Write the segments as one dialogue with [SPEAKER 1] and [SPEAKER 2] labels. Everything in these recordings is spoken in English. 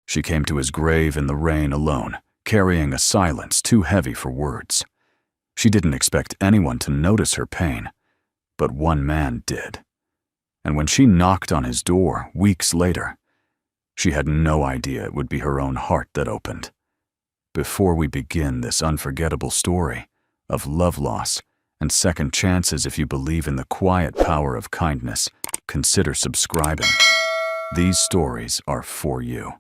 [SPEAKER 1] She came to his grave in the rain alone, carrying a silence too heavy for words. She didn't expect anyone to notice her pain, but one man did. And when she knocked on his door weeks later, she had no idea it would be her own heart that opened. Before we begin this unforgettable story of love loss and second chances, if you believe in the quiet power of kindness, consider subscribing. These stories are for you.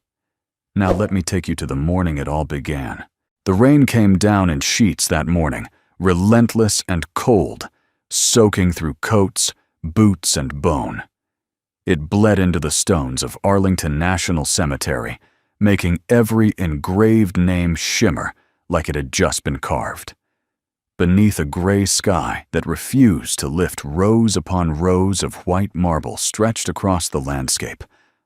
[SPEAKER 1] Now let me take you to the morning it all began. The rain came down in sheets that morning, relentless and cold, soaking through coats, boots, and bone. It bled into the stones of Arlington National Cemetery, making every engraved name shimmer like it had just been carved. Beneath a gray sky that refused to lift, rows upon rows of white marble stretched across the landscape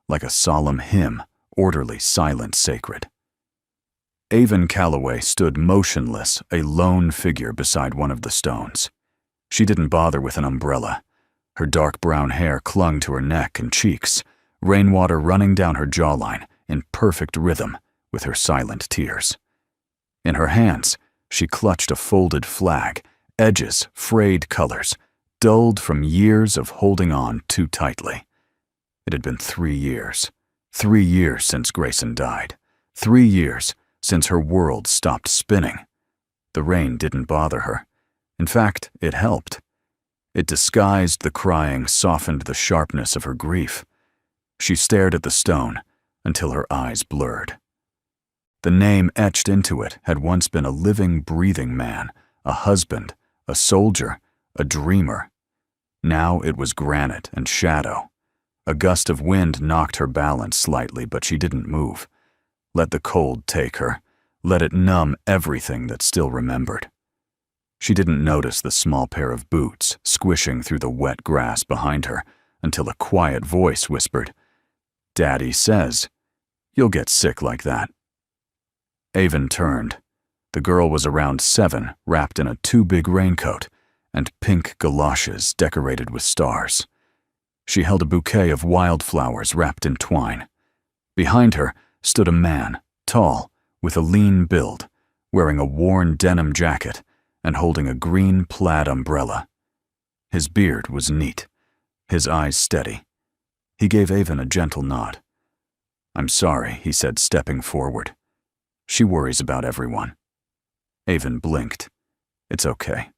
[SPEAKER 1] like a solemn hymn, orderly, silent, sacred. Avon Calloway stood motionless, a lone figure beside one of the stones. She didn't bother with an umbrella. Her dark brown hair clung to her neck and cheeks, rainwater running down her jawline in perfect rhythm with her silent tears. In her hands, she clutched a folded flag, edges, frayed colors, dulled from years of holding on too tightly. It had been 3 years. 3 years since Grayson died. 3 years since her world stopped spinning. The rain didn't bother her. In fact, it helped. It disguised the crying, softened the sharpness of her grief. She stared at the stone until her eyes blurred. The name etched into it had once been a living, breathing man, a husband, a soldier, a dreamer. Now it was granite and shadow. A gust of wind knocked her balance slightly, but she didn't move. Let the cold take her. Let it numb everything that still remembered. She didn't notice the small pair of boots squishing through the wet grass behind her until a quiet voice whispered, "Daddy says, you'll get sick like that." Avon turned. The girl was around 7, wrapped in a too-big raincoat and pink galoshes decorated with stars. She held a bouquet of wildflowers wrapped in twine. Behind her stood a man, tall, with a lean build, wearing a worn denim jacket and holding a green plaid umbrella. His beard was neat, his eyes steady. He gave Avon a gentle nod. "I'm sorry," he said, stepping forward. "She worries about everyone." Avon blinked. "It's okay."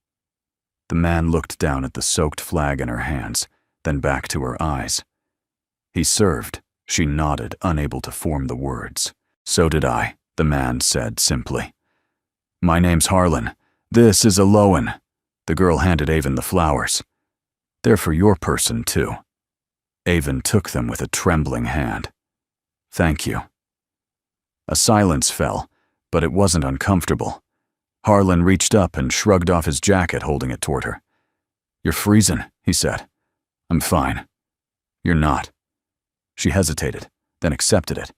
[SPEAKER 1] The man looked down at the soaked flag in her hands, then back to her eyes. "He served," she nodded, unable to form the words. "So did I," the man said simply. "My name's Harlan. This is Aloan." The girl handed Avon the flowers. "They're for your person, too." Avon took them with a trembling hand. "Thank you." A silence fell, but it wasn't uncomfortable. Harlan reached up and shrugged off his jacket, holding it toward her. "You're freezing," he said. "I'm fine." "You're not." She hesitated, then accepted it.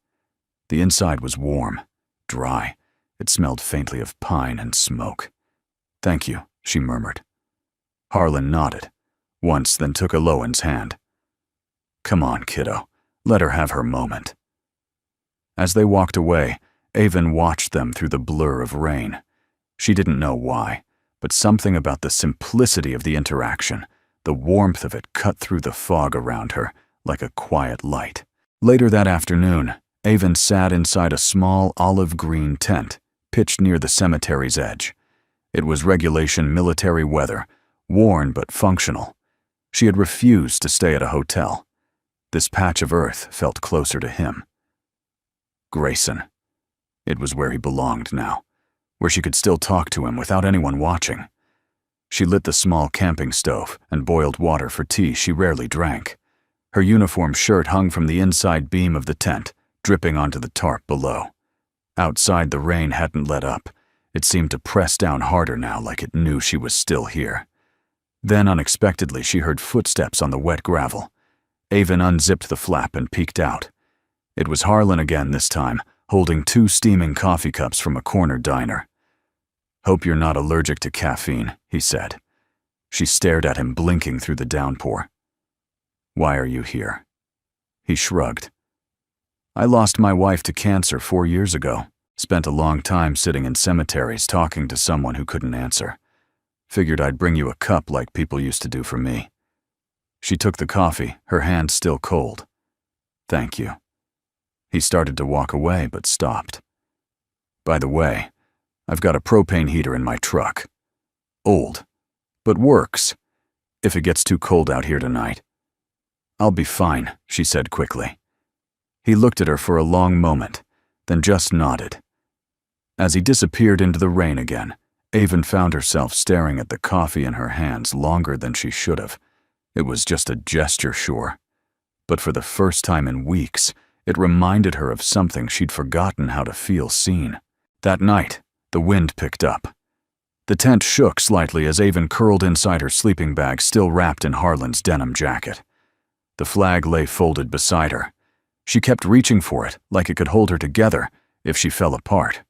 [SPEAKER 1] The inside was warm, dry. It smelled faintly of pine and smoke. "Thank you," she murmured. Harlan nodded, once, then took Aloan's hand. "Come on, kiddo. Let her have her moment." As they walked away, Avon watched them through the blur of rain. She didn't know why, but something about the simplicity of the interaction, the warmth of it cut through the fog around her like a quiet light. Later that afternoon, Avon sat inside a small olive-green tent pitched near the cemetery's edge. It was regulation military weather, worn but functional. She had refused to stay at a hotel. This patch of earth felt closer to him. Grayson. It was where he belonged now, where she could still talk to him without anyone watching. She lit the small camping stove and boiled water for tea she rarely drank. Her uniform shirt hung from the inside beam of the tent, dripping onto the tarp below. Outside, the rain hadn't let up. It seemed to press down harder now, like it knew she was still here. Then, unexpectedly, she heard footsteps on the wet gravel. Avon unzipped the flap and peeked out. It was Harlan again this time, holding 2 steaming coffee cups from a corner diner. "Hope you're not allergic to caffeine," he said. She stared at him, blinking through the downpour. "Why are you here?" He shrugged. I lost my wife to cancer 4 years ago. Spent a long time sitting in cemeteries talking to someone who couldn't answer. Figured I'd bring you a cup like people used to do for me." She took the coffee, her hand still cold. "Thank you." He started to walk away, but stopped. "By the way, I've got a propane heater in my truck. Old, but works, if it gets too cold out here tonight." "I'll be fine," she said quickly. He looked at her for a long moment, then just nodded. As he disappeared into the rain again, Avon found herself staring at the coffee in her hands longer than she should have. It was just a gesture, sure. But for the first time in weeks, it reminded her of something she'd forgotten how to feel seen. That night, the wind picked up. The tent shook slightly as Avon curled inside her sleeping bag, still wrapped in Harlan's denim jacket. The flag lay folded beside her. She kept reaching for it, like it could hold her together if she fell apart.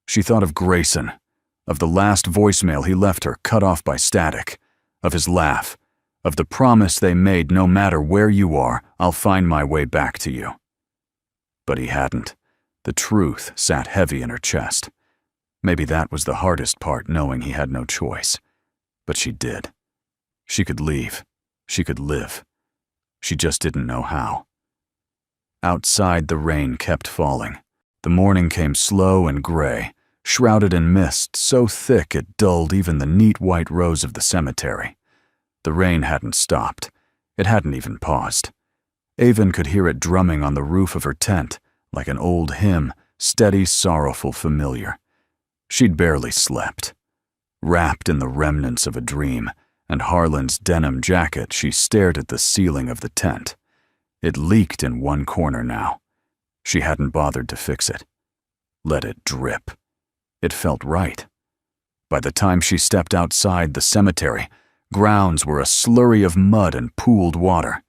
[SPEAKER 1] She thought of Grayson, of the last voicemail he left her cut off by static, of his laugh, of the promise they made, "No matter where you are, I'll find my way back to you." But he hadn't. The truth sat heavy in her chest. Maybe that was the hardest part, knowing he had no choice. But she did. She could leave. She could live. She just didn't know how. Outside, the rain kept falling. The morning came slow and gray, shrouded in mist so thick it dulled even the neat white rows of the cemetery. The rain hadn't stopped. It hadn't even paused. Avon could hear it drumming on the roof of her tent, like an old hymn, steady, sorrowful, familiar. She'd barely slept. Wrapped in the remnants of a dream and Harlan's denim jacket, she stared at the ceiling of the tent. It leaked in one corner now. She hadn't bothered to fix it. Let it drip. It felt right. By the time she stepped outside the cemetery, grounds were a slurry of mud and pooled water.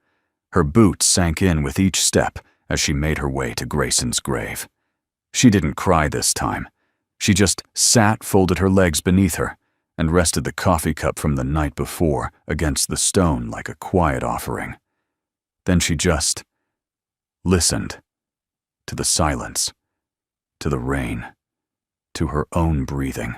[SPEAKER 1] Her boots sank in with each step as she made her way to Grayson's grave. She didn't cry this time. She just sat, folded her legs beneath her, and rested the coffee cup from the night before against the stone like a quiet offering. Then she just listened to the silence, to the rain, to her own breathing.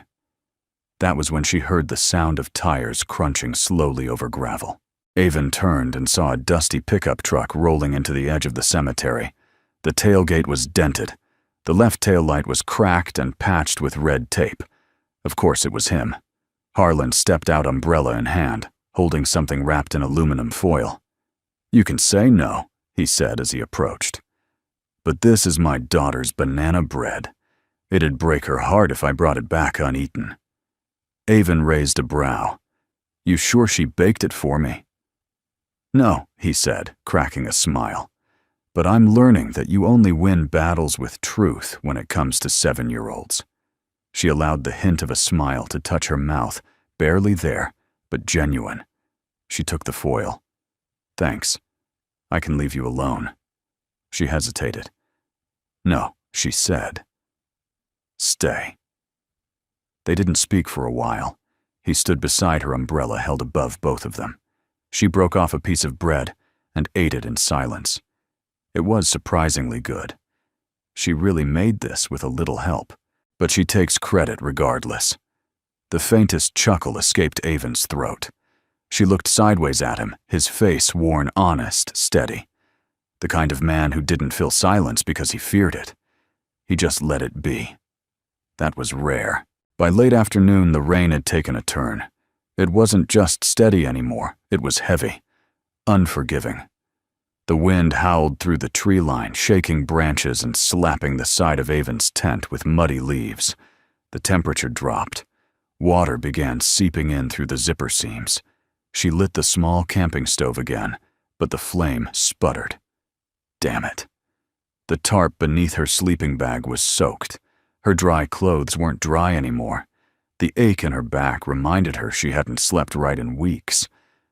[SPEAKER 1] That was when she heard the sound of tires crunching slowly over gravel. Avon turned and saw a dusty pickup truck rolling into the edge of the cemetery. The tailgate was dented. The left taillight was cracked and patched with red tape. Of course it was him. Harlan stepped out, umbrella in hand, holding something wrapped in aluminum foil. "You can say no," he said as he approached. "But this is my daughter's banana bread. It'd break her heart if I brought it back uneaten." Avon raised a brow. "You sure she baked it for me?" "No," he said, cracking a smile. "But I'm learning that you only win battles with truth when it comes to 7-year-olds. She allowed the hint of a smile to touch her mouth, barely there, but genuine. She took the foil. "Thanks. I can leave you alone." She hesitated. "No," she said. "Stay." They didn't speak for a while. He stood beside her, umbrella held above both of them. She broke off a piece of bread and ate it in silence. It was surprisingly good. She really made this with a little help, but she takes credit regardless. The faintest chuckle escaped Avon's throat. She looked sideways at him, his face worn honest, steady. The kind of man who didn't fill silence because he feared it. He just let it be. That was rare. By late afternoon, the rain had taken a turn. It wasn't just steady anymore, it was heavy, unforgiving. The wind howled through the tree line, shaking branches and slapping the side of Avon's tent with muddy leaves. The temperature dropped. Water began seeping in through the zipper seams. She lit the small camping stove again, but the flame sputtered. Damn it. The tarp beneath her sleeping bag was soaked. Her dry clothes weren't dry anymore. The ache in her back reminded her she hadn't slept right in weeks.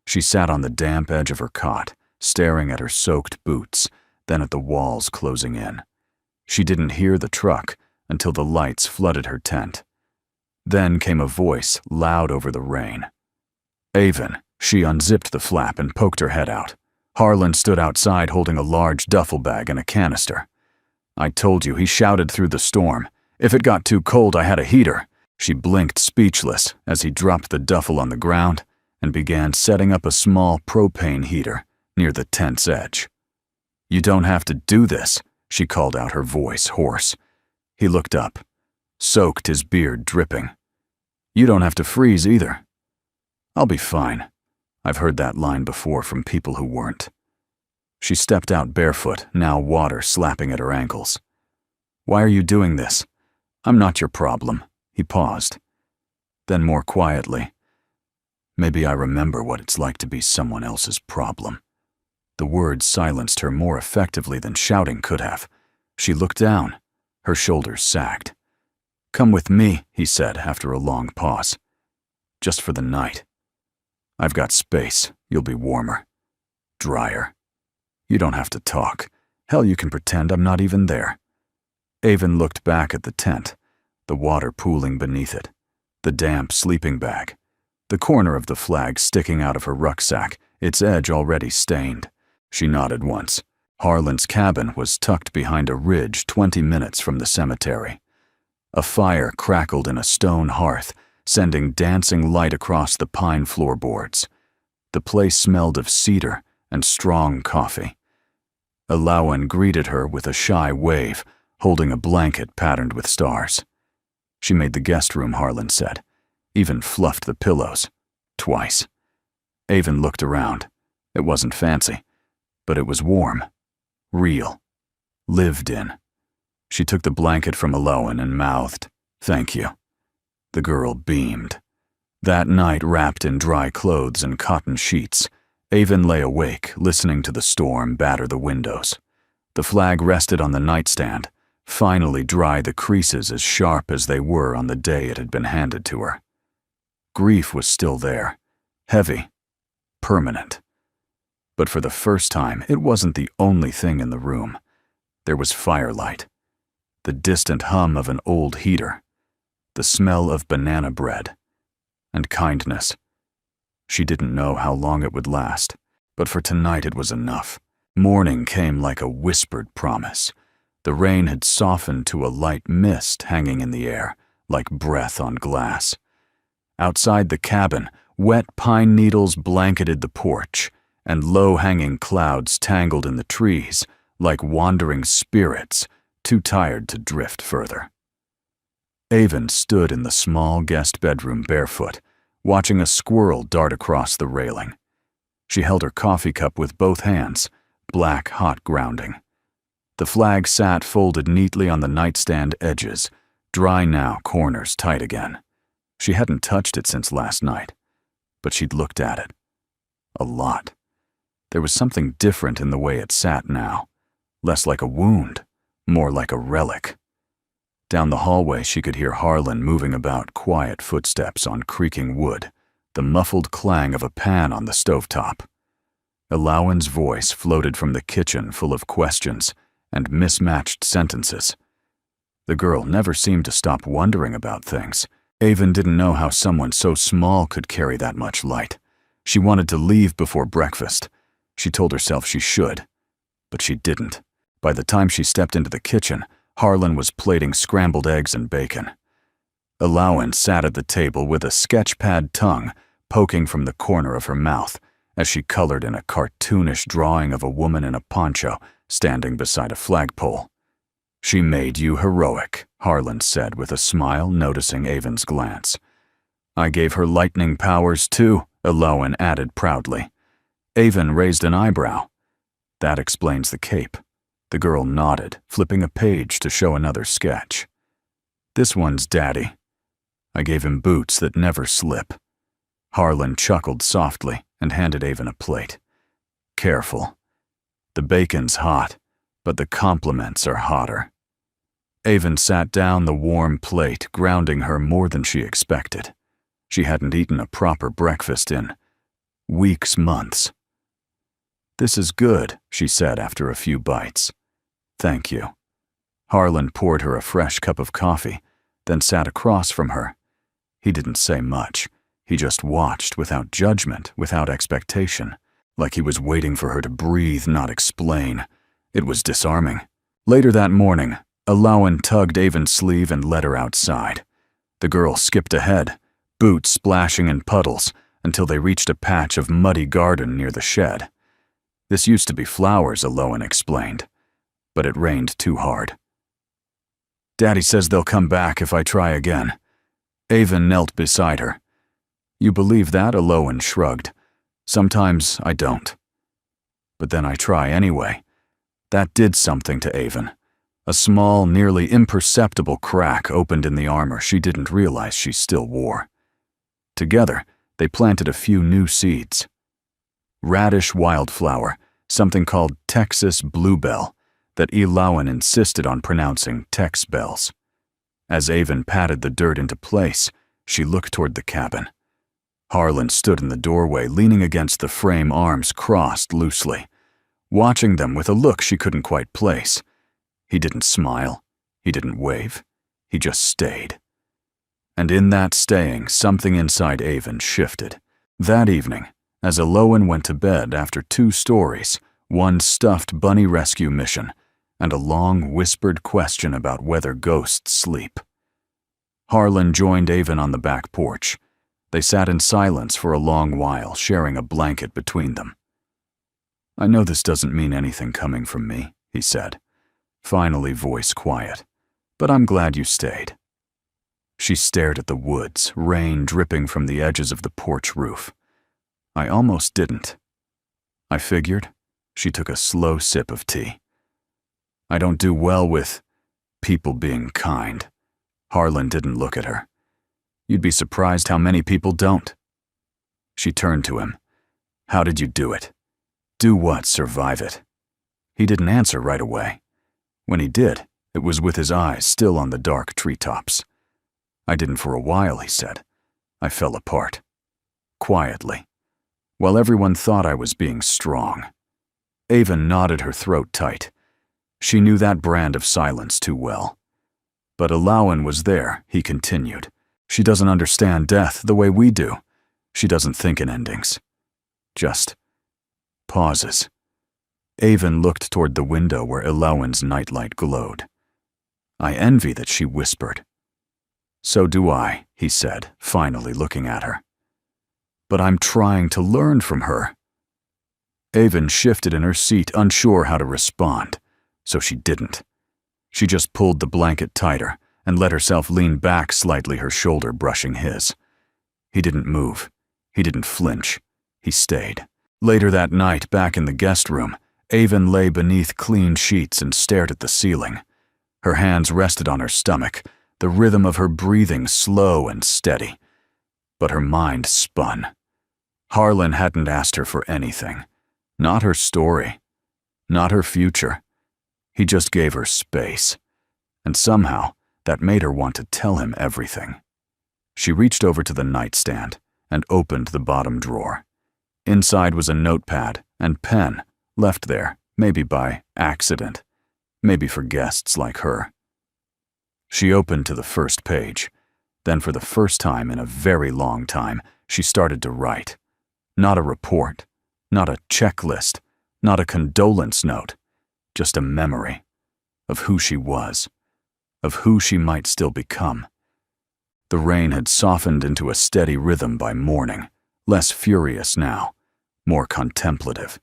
[SPEAKER 1] She sat on the damp edge of her cot, staring at her soaked boots, then at the walls closing in. She didn't hear the truck until the lights flooded her tent. Then came a voice loud over the rain. "Avon." She unzipped the flap and poked her head out. Harlan stood outside holding a large duffel bag and a canister. "I told you," he shouted through the storm. "If it got too cold, I had a heater." She blinked speechless as he dropped the duffel on the ground and began setting up a small propane heater near the tent's edge. "You don't have to do this," she called out, her voice hoarse. He looked up, soaked, his beard dripping. "You don't have to freeze either." "I'll be fine." I've heard that line before from people who weren't. She stepped out barefoot, now water slapping at her ankles. "Why are you doing this? I'm not your problem." He paused. Then more quietly, "Maybe I remember what it's like to be someone else's problem." The words silenced her more effectively than shouting could have. She looked down. Her shoulders sagged. "Come with me," he said after a long pause. "Just for the night. I've got space. You'll be warmer. Drier. You don't have to talk. Hell, you can pretend I'm not even there." Avon looked back at the tent, the water pooling beneath it, the damp sleeping bag, the corner of the flag sticking out of her rucksack, its edge already stained. She nodded once. Harlan's cabin was tucked behind a ridge 20 minutes from the cemetery. A fire crackled in a stone hearth, sending dancing light across the pine floorboards. The place smelled of cedar and strong coffee. Alawan greeted her with a shy wave, holding a blanket patterned with stars. She made the guest room, Harlan said, even fluffed the pillows. Twice. Avon looked around. It wasn't fancy, but it was warm. Real. Lived in. She took the blanket from Alawan and mouthed, "Thank you." The girl beamed. That night, wrapped in dry clothes and cotton sheets, Avon lay awake, listening to the storm batter the windows. The flag rested on the nightstand, finally dry, the creases as sharp as they were on the day it had been handed to her. Grief was still there, heavy, permanent. But for the first time, it wasn't the only thing in the room. There was firelight, the distant hum of an old heater, the smell of banana bread, and kindness. She didn't know how long it would last, but for tonight it was enough. Morning came like a whispered promise. The rain had softened to a light mist hanging in the air, like breath on glass. Outside the cabin, wet pine needles blanketed the porch, and low-hanging clouds tangled in the trees, like wandering spirits, too tired to drift further. Avon stood in the small guest bedroom barefoot, watching a squirrel dart across the railing. She held her coffee cup with both hands, black hot grounding. The flag sat folded neatly on the nightstand edges, dry now, corners tight again. She hadn't touched it since last night, but she'd looked at it. A lot. There was something different in the way it sat now, less like a wound, more like a relic. Down the hallway, she could hear Harlan moving about, quiet footsteps on creaking wood, the muffled clang of a pan on the stovetop. Alawan's voice floated from the kitchen, full of questions and mismatched sentences. The girl never seemed to stop wondering about things. Avon didn't know how someone so small could carry that much light. She wanted to leave before breakfast. She told herself she should, but she didn't. By the time she stepped into the kitchen, Harlan was plating scrambled eggs and bacon. Alawan sat at the table with a sketchpad tongue poking from the corner of her mouth as she colored in a cartoonish drawing of a woman in a poncho standing beside a flagpole. "She made you heroic," Harlan said with a smile, noticing Avon's glance. "I gave her lightning powers too," Alawan added proudly. Avon raised an eyebrow. "That explains the cape." The girl nodded, flipping a page to show another sketch. "This one's Daddy. I gave him boots that never slip." Harlan chuckled softly and handed Avon a plate. "Careful. The bacon's hot, but the compliments are hotter." Avon sat down the warm plate, grounding her more than she expected. She hadn't eaten a proper breakfast in weeks, months. "This is good," she said after a few bites. "Thank you." Harlan poured her a fresh cup of coffee, then sat across from her. He didn't say much. He just watched without judgment, without expectation. like he was waiting for her to breathe, not explain. It was disarming. Later that morning, Alawan tugged Avon's sleeve and led her outside. The girl skipped ahead, boots splashing in puddles, until they reached a patch of muddy garden near the shed. This used to be flowers, Alawan explained, but it rained too hard. Daddy says they'll come back if I try again. Avon knelt beside her. You believe that? Alawan shrugged. Sometimes I don't. But then I try anyway. That did something to Avon. A small, nearly imperceptible crack opened in the armor she didn't realize she still wore. Together, they planted a few new seeds. Radish wildflower, something called Texas bluebell, that Alawan insisted on pronouncing Tex bells. As Avon patted the dirt into place, she looked toward the cabin. Harlan stood in the doorway, leaning against the frame, arms crossed loosely, watching them with a look she couldn't quite place. He didn't smile. He didn't wave. He just stayed. And in that staying, something inside Avon shifted. That evening, as Alawan went to bed after 2 stories, 1 stuffed bunny rescue mission, and a long, whispered question about whether ghosts sleep. Harlan joined Avon on the back porch. They sat in silence for a long while, sharing a blanket between them. I know this doesn't mean anything coming from me, he said, finally voice quiet, but I'm glad you stayed. She stared at the woods, rain dripping from the edges of the porch roof. I almost didn't. I figured. She took a slow sip of tea. I don't do well with people being kind. Harlan didn't look at her. You'd be surprised how many people don't. She turned to him. How did you do it? Do what? Survive it? He didn't answer right away. When he did, it was with his eyes still on the dark treetops. I didn't for a while, he said. I fell apart. Quietly. While everyone thought I was being strong. Avon nodded, her throat tight. She knew that brand of silence too well. But Alawan was there, he continued. She doesn't understand death the way we do. She doesn't think in endings. Just pauses. Avon looked toward the window where Alawan's nightlight glowed. I envy that, she whispered. So do I, he said, finally looking at her. But I'm trying to learn from her. Avon shifted in her seat, unsure how to respond, so she didn't. She just pulled the blanket tighter and let herself lean back slightly, her shoulder brushing his. He didn't move. He didn't flinch. He stayed. Later that night, back in the guest room, Avon lay beneath clean sheets and stared at the ceiling. Her hands rested on her stomach, the rhythm of her breathing slow and steady. But her mind spun. Harlan hadn't asked her for anything. Not her story. Not her future. He just gave her space. And somehow, that made her want to tell him everything. She reached over to the nightstand and opened the bottom drawer. Inside was a notepad and pen, left there, maybe by accident, maybe for guests like her. She opened to the first page. Then for the first time in a very long time, she started to write. Not a report, not a checklist, not a condolence note, just a memory of who she was, of who she might still become. The rain had softened into a steady rhythm by morning, less furious now, more contemplative.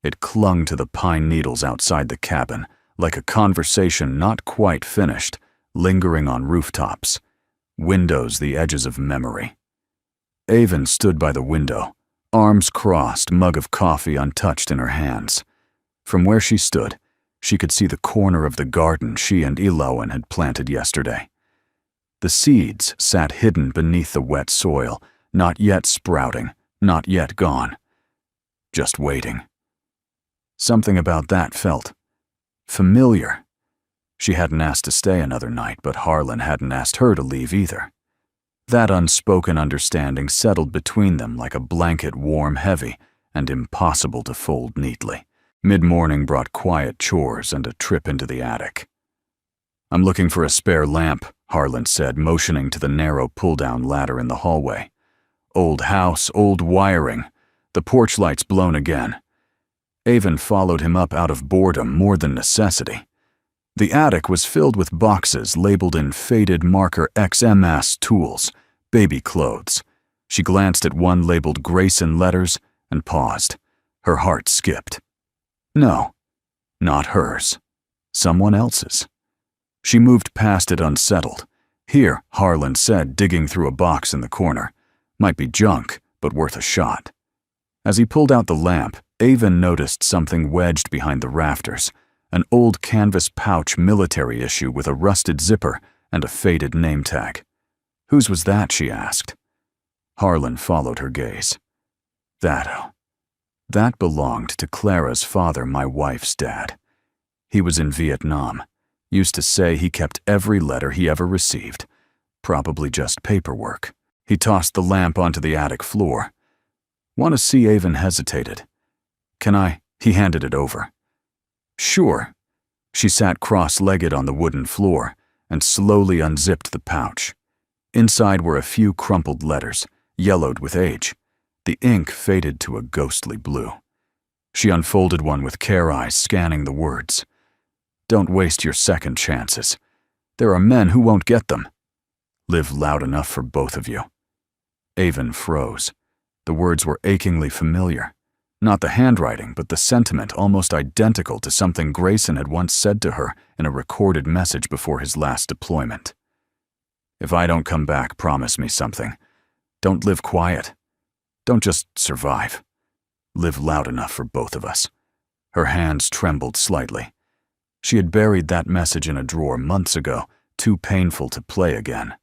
[SPEAKER 1] It clung to the pine needles outside the cabin, like a conversation not quite finished, lingering on rooftops, windows the edges of memory. Avon stood by the window, arms crossed, mug of coffee untouched in her hands. From where she stood, she could see the corner of the garden she and Alawan had planted yesterday. The seeds sat hidden beneath the wet soil, not yet sprouting, not yet gone. Just waiting. Something about that felt familiar. She hadn't asked to stay another night, but Harlan hadn't asked her to leave either. That unspoken understanding settled between them like a blanket, warm, heavy, and impossible to fold neatly. Mid-morning brought quiet chores and a trip into the attic. I'm looking for a spare lamp, Harlan said, motioning to the narrow pull-down ladder in the hallway. Old house, old wiring. The porch lights blown again. Avon followed him up out of boredom more than necessity. The attic was filled with boxes labeled in faded marker XMS tools, baby clothes. She glanced at one labeled Grayson letters and paused. Her heart skipped. No, not hers. Someone else's. She moved past it unsettled. Here, Harlan said, digging through a box in the corner. Might be junk, but worth a shot. As he pulled out the lamp, Avon noticed something wedged behind the rafters, an old canvas pouch military issue with a rusted zipper and a faded name tag. Whose was that, she asked. Harlan followed her gaze. That belonged to Clara's father, my wife's dad. He was in Vietnam. Used to say he kept every letter he ever received. Probably just paperwork. He tossed the lamp onto the attic floor. Want to see? Avon hesitated. Can I? He handed it over. Sure. She sat cross-legged on the wooden floor and slowly unzipped the pouch. Inside were a few crumpled letters, yellowed with age. The ink faded to a ghostly blue. She unfolded one with care eyes scanning the words. Don't waste your second chances. There are men who won't get them. Live loud enough for both of you. Avon froze. The words were achingly familiar. Not the handwriting, but the sentiment almost identical to something Grayson had once said to her in a recorded message before his last deployment. If I don't come back, promise me something. Don't live quiet. Don't just survive. Live loud enough for both of us. Her hands trembled slightly. She had buried that message in a drawer months ago, too painful to play again.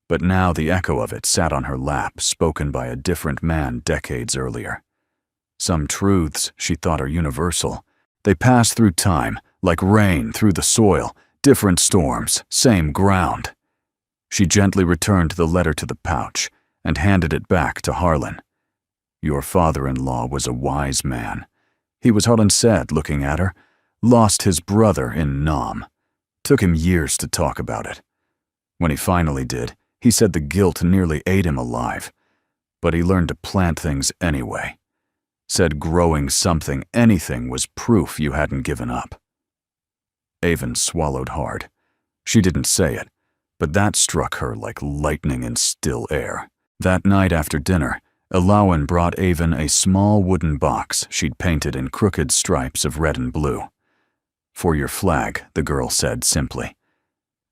[SPEAKER 1] But now the echo of it sat on her lap, spoken by a different man decades earlier. Some truths, she thought, are universal. They pass through time, like rain through the soil, different storms, same ground. She gently returned the letter to the pouch and handed it back to Harlan. Your father-in-law was a wise man. He was, Harlan said, looking at her, lost his brother in Nam. Took him years to talk about it. When he finally did, he said the guilt nearly ate him alive. But he learned to plant things anyway. Said growing something, anything, was proof you hadn't given up. Avon swallowed hard. She didn't say it, but that struck her like lightning in still air. That night after dinner, Elowen brought Avon a small wooden box she'd painted in crooked stripes of red and blue. For your flag, the girl said simply.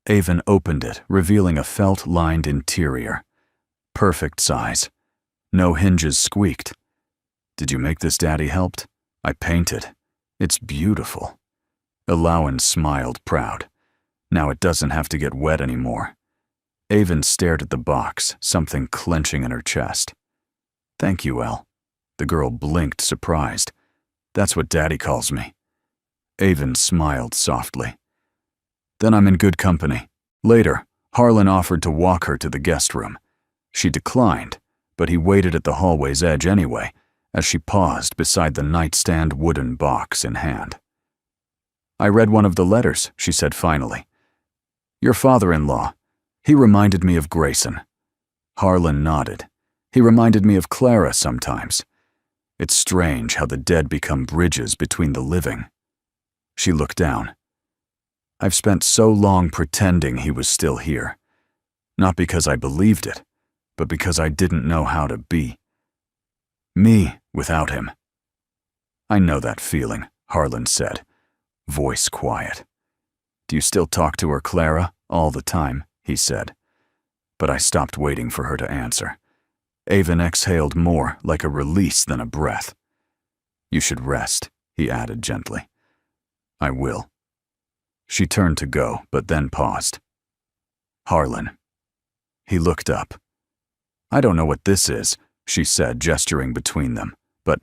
[SPEAKER 1] Avon opened it, revealing a felt-lined interior. Perfect size. No hinges squeaked. Did you make this? Daddy helped? I painted. It's beautiful. Elowen smiled, proud. Now it doesn't have to get wet anymore. Avon stared at the box, something clenching in her chest. Thank you, El. The girl blinked, surprised. That's what Daddy calls me. Avon smiled softly. Then I'm in good company. Later, Harlan offered to walk her to the guest room. She declined, but he waited at the hallway's edge anyway, as she paused beside the nightstand wooden box in hand. I read one of the letters, she said finally. Your father-in-law. He reminded me of Grayson. Harlan nodded. He reminded me of Clara sometimes. It's strange how the dead become bridges between the living. She looked down. I've spent so long pretending he was still here. Not because I believed it, but because I didn't know how to be. Me without him. I know that feeling, Harlan said, voice quiet. Do you still talk to her, Clara? All the time, he said. But I stopped waiting for her to answer. Avon exhaled more, like a release than a breath. You should rest, he added gently. I will. She turned to go, but then paused. Harlan. He looked up. I don't know what this is, she said, gesturing between them, but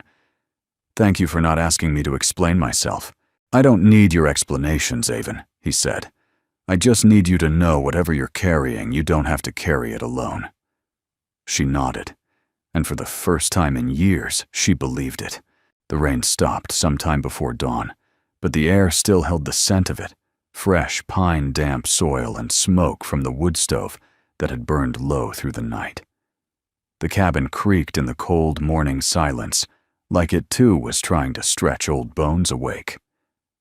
[SPEAKER 1] thank you for not asking me to explain myself. I don't need your explanations, Avon, he said. I just need you to know whatever you're carrying, you don't have to carry it alone. She nodded, and for the first time in years, she believed it. The rain stopped sometime before dawn, but the air still held the scent of it, fresh pine-damp soil and smoke from the wood stove that had burned low through the night. The cabin creaked in the cold morning silence, like it too was trying to stretch old bones awake.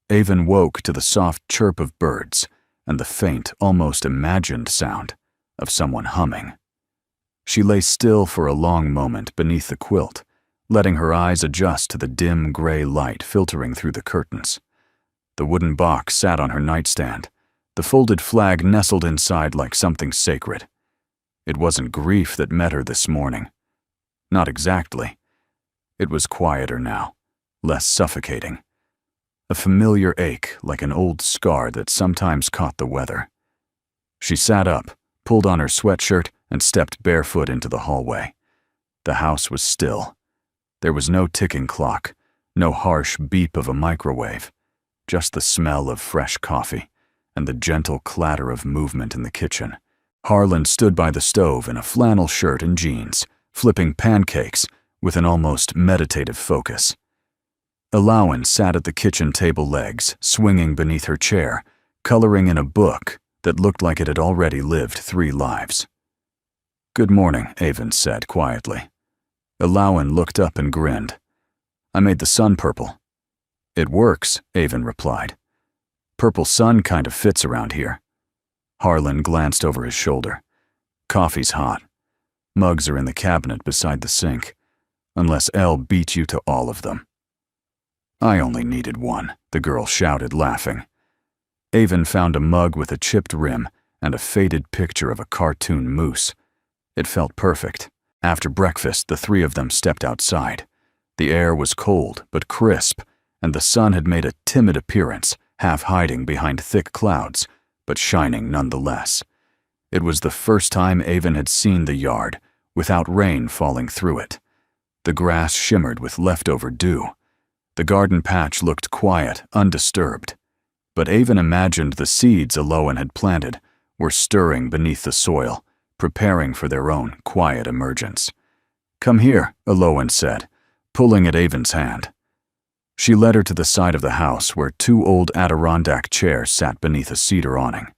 [SPEAKER 1] Avon woke to the soft chirp of birds and the faint, almost imagined sound of someone humming. She lay still for a long moment beneath the quilt, letting her eyes adjust to the dim gray light filtering through the curtains. The wooden box sat on her nightstand, the folded flag nestled inside like something sacred. It wasn't grief that met her this morning. Not exactly. It was quieter now, less suffocating. A familiar ache like an old scar that sometimes caught the weather. She sat up, pulled on her sweatshirt, and stepped barefoot into the hallway. The house was still. There was no ticking clock, no harsh beep of a microwave, just the smell of fresh coffee and the gentle clatter of movement in the kitchen. Harlan stood by the stove in a flannel shirt and jeans, flipping pancakes with an almost meditative focus. Alawan sat at the kitchen table legs, swinging beneath her chair, coloring in a book that looked like it had already lived 3 lives. "Good morning," Avon said quietly. Alawan looked up and grinned. "I made the sun purple." "It works," Avon replied. "Purple sun kind of fits around here." Harlan glanced over his shoulder. "Coffee's hot. Mugs are in the cabinet beside the sink, unless Elle beat you to all of them." "I only needed one," the girl shouted, laughing. Avon found a mug with a chipped rim and a faded picture of a cartoon moose. It felt perfect. After breakfast, the 3 of them stepped outside. The air was cold but crisp, and the sun had made a timid appearance, half hiding behind thick clouds, but shining nonetheless. It was the first time Avon had seen the yard, without rain falling through it. The grass shimmered with leftover dew. The garden patch looked quiet, undisturbed. But Avon imagined the seeds Alawan had planted were stirring beneath the soil, preparing for their own quiet emergence. "Come here," Alawan said, pulling at Avon's hand. She led her to the side of the house where 2 old Adirondack chairs sat beneath a cedar awning.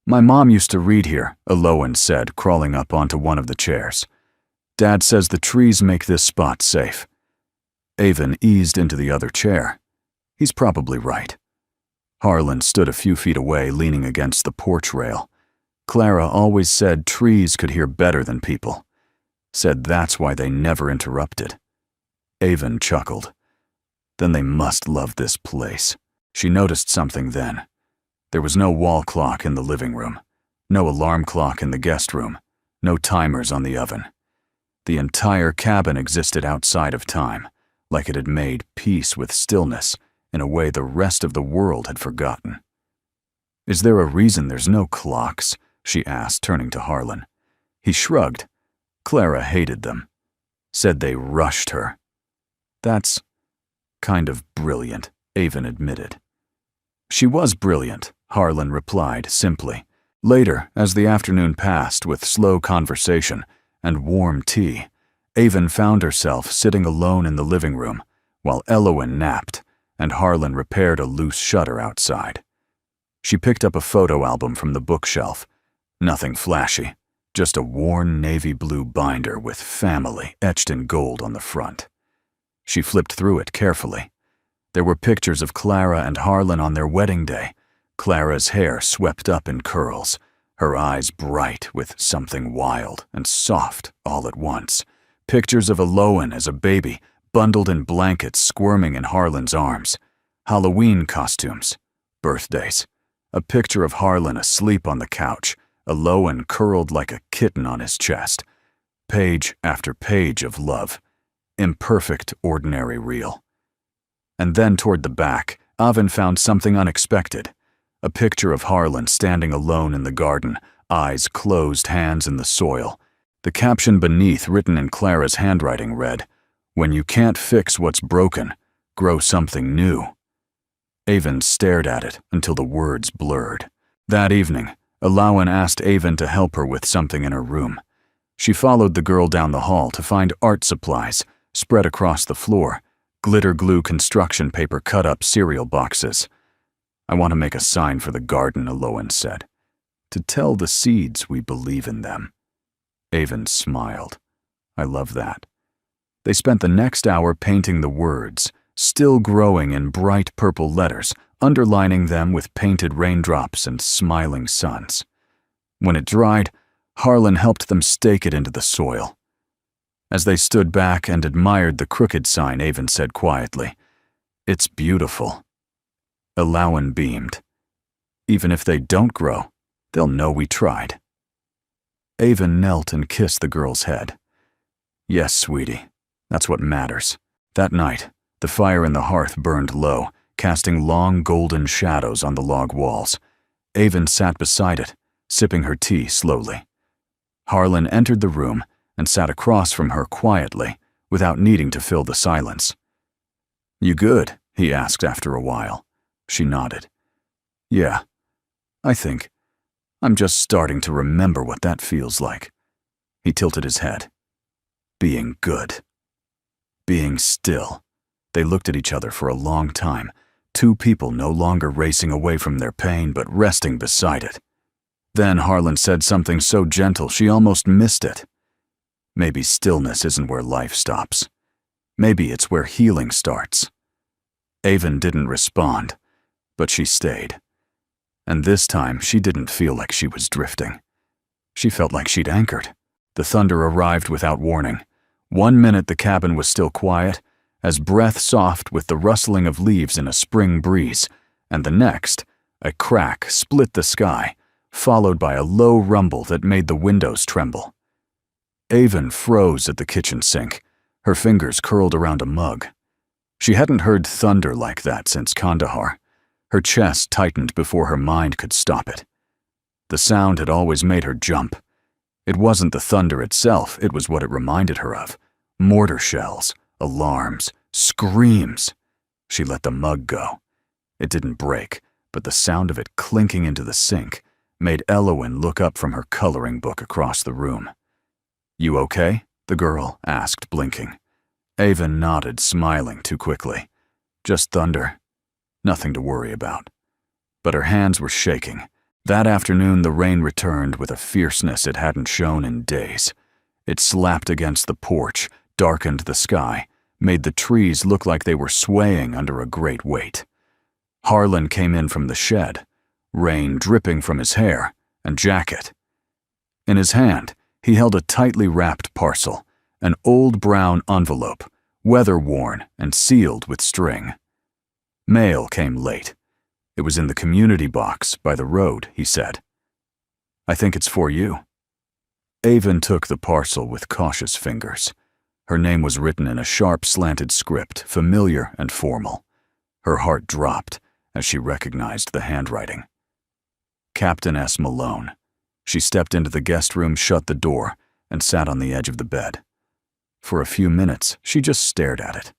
[SPEAKER 1] "My mom used to read here," Alawan said, crawling up onto one of the chairs. "Dad says the trees make this spot safe." Avon eased into the other chair. He's probably right. Harlan stood a few feet away, leaning against the porch rail. Clara always said trees could hear better than people. Said that's why they never interrupted. Avon chuckled. Then they must love this place. She noticed something then. There was no wall clock in the living room, no alarm clock in the guest room, no timers on the oven. The entire cabin existed outside of time, like it had made peace with stillness in a way the rest of the world had forgotten. "Is there a reason there's no clocks?" she asked, turning to Harlan. He shrugged. Clara hated them. Said they rushed her. "That's kind of brilliant," Avon admitted. "She was brilliant," Harlan replied simply. Later, as the afternoon passed with slow conversation and warm tea, Avon found herself sitting alone in the living room while Elowen napped and Harlan repaired a loose shutter outside. She picked up a photo album from the bookshelf. Nothing flashy, just a worn navy blue binder with family etched in gold on the front. She flipped through it carefully. There were pictures of Clara and Harlan on their wedding day, Clara's hair swept up in curls, her eyes bright with something wild and soft all at once. Pictures of Elowen as a baby, bundled in blankets squirming in Harlan's arms. Halloween costumes. Birthdays. A picture of Harlan asleep on the couch, Elowen curled like a kitten on his chest. Page after page of love. Imperfect, ordinary real. And then toward the back, Avon found something unexpected. A picture of Harlan standing alone in the garden, eyes closed, hands in the soil. The caption beneath, written in Clara's handwriting, read, "When you can't fix what's broken, grow something new." Avon stared at it until the words blurred. That evening, Elowen asked Avon to help her with something in her room. She followed the girl down the hall to find art supplies spread across the floor, glitter glue construction paper cut up cereal boxes. "I want to make a sign for the garden," Elowen said. "To tell the seeds we believe in them." Avon smiled. I love that. They spent the next hour painting the words, still growing in bright purple letters, underlining them with painted raindrops and smiling suns. When it dried, Harlan helped them stake it into the soil. As they stood back and admired the crooked sign, Avon said quietly, "It's beautiful." Alawan beamed. "Even if they don't grow, they'll know we tried." Avon knelt and kissed the girl's head. "Yes, sweetie, that's what matters." That night, the fire in the hearth burned low, casting long golden shadows on the log walls. Avon sat beside it, sipping her tea slowly. Harlan entered the room and sat across from her quietly, without needing to fill the silence. "You good?" he asked after a while. She nodded. "Yeah, I think. I'm just starting to remember what that feels like." He tilted his head. Being good. Being still. They looked at each other for a long time, two people no longer racing away from their pain but resting beside it. Then Harlan said something so gentle she almost missed it. "Maybe stillness isn't where life stops. Maybe it's where healing starts." Avon didn't respond, but she stayed. And this time, she didn't feel like she was drifting. She felt like she'd anchored. The thunder arrived without warning. 1 minute the cabin was still quiet, as breath soft with the rustling of leaves in a spring breeze, and the next, a crack split the sky, followed by a low rumble that made the windows tremble. Avon froze at the kitchen sink, her fingers curled around a mug. She hadn't heard thunder like that since Kandahar. Her chest tightened before her mind could stop it. The sound had always made her jump. It wasn't the thunder itself, it was what it reminded her of. Mortar shells, alarms, screams. She let the mug go. It didn't break, but the sound of it clinking into the sink made Elowen look up from her coloring book across the room. "You okay?" the girl asked, blinking. Avon nodded, smiling too quickly. "Just thunder. Nothing to worry about." But her hands were shaking. That afternoon, the rain returned with a fierceness it hadn't shown in days. It slapped against the porch, darkened the sky, made the trees look like they were swaying under a great weight. Harlan came in from the shed, rain dripping from his hair and jacket. In his hand, he held a tightly wrapped parcel, an old brown envelope, weather-worn and sealed with string. Mail came late. It was in the community box by the road, he said. "I think it's for you." Avon took the parcel with cautious fingers. Her name was written in a sharp, slanted script, familiar and formal. Her heart dropped as she recognized the handwriting. Captain S. Malone. She stepped into the guest room, shut the door, and sat on the edge of the bed. For a few minutes, she just stared at it.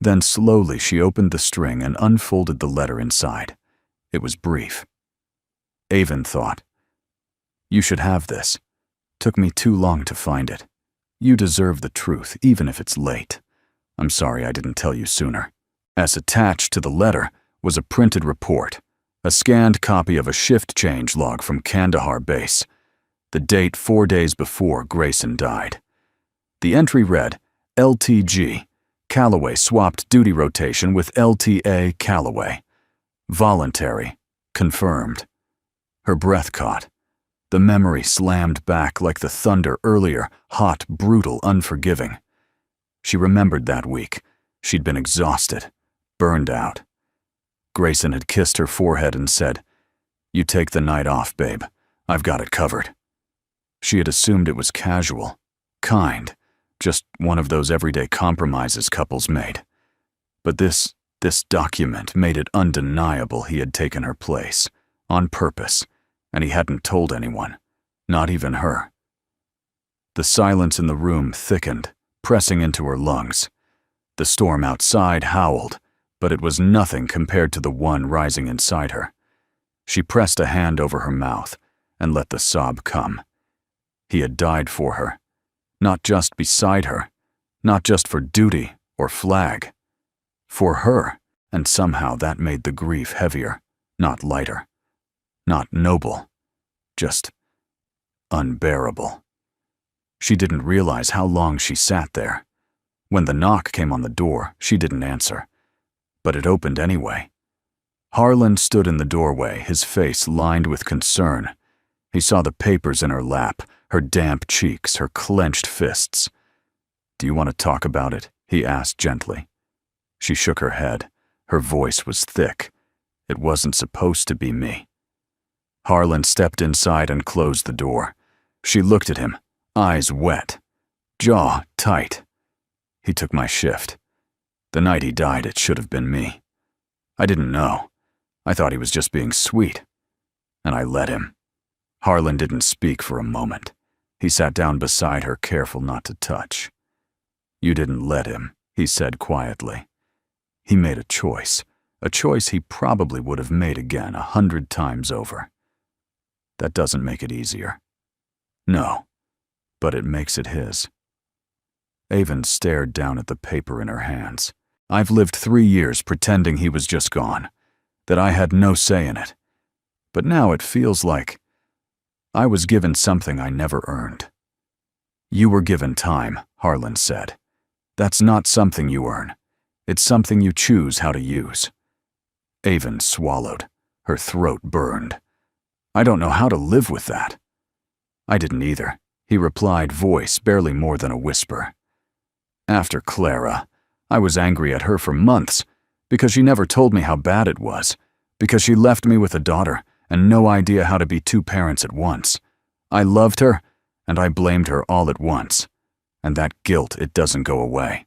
[SPEAKER 1] Then slowly she opened the string and unfolded the letter inside. It was brief. Avon thought, "You should have this. Took me too long to find it. You deserve the truth, even if it's late. I'm sorry I didn't tell you sooner." As attached to the letter was a printed report, a scanned copy of a shift change log from Kandahar base. The date 4 days before Grayson died. The entry read, LTG, Calloway swapped duty rotation with LTA Calloway. Voluntary. Confirmed. Her breath caught. The memory slammed back like the thunder earlier, hot, brutal, unforgiving. She remembered that week. She'd been exhausted, burned out. Grayson had kissed her forehead and said, "You take the night off, babe. I've got it covered." She had assumed it was casual, kind, just one of those everyday compromises couples made. But this document made it undeniable he had taken her place, on purpose, and he hadn't told anyone, not even her. The silence in the room thickened, pressing into her lungs. The storm outside howled, but it was nothing compared to the one rising inside her. She pressed a hand over her mouth and let the sob come. He had died for her, not just beside her, not just for duty or flag. For her, and somehow that made the grief heavier, not lighter, not noble, just unbearable. She didn't realize how long she sat there. When the knock came on the door, she didn't answer. But it opened anyway. Harlan stood in the doorway, his face lined with concern. He saw the papers in her lap, her damp cheeks, her clenched fists. "Do you want to talk about it?" he asked gently. She shook her head. Her voice was thick. "It wasn't supposed to be me." Harlan stepped inside and closed the door. She looked at him, eyes wet, jaw tight. "He took my shift. The night he died, it should have been me. I didn't know. I thought he was just being sweet. And I let him." Harlan didn't speak for a moment. He sat down beside her, careful not to touch. "You didn't let him," he said quietly. "He made a choice he probably would have made again 100 times over. That doesn't make it easier." "No, but it makes it his." Avon stared down at the paper in her hands. "I've lived 3 years pretending he was just gone, that I had no say in it. But now it feels like I was given something I never earned." "You were given time," Harlan said. "That's not something you earn. It's something you choose how to use." Avon swallowed. Her throat burned. "I don't know how to live with that." "I didn't either," he replied, voice barely more than a whisper. "After Clara, I was angry at her for months, because she never told me how bad it was, because she left me with a daughter and no idea how to be 2 parents at once. I loved her, and I blamed her all at once. And that guilt, it doesn't go away."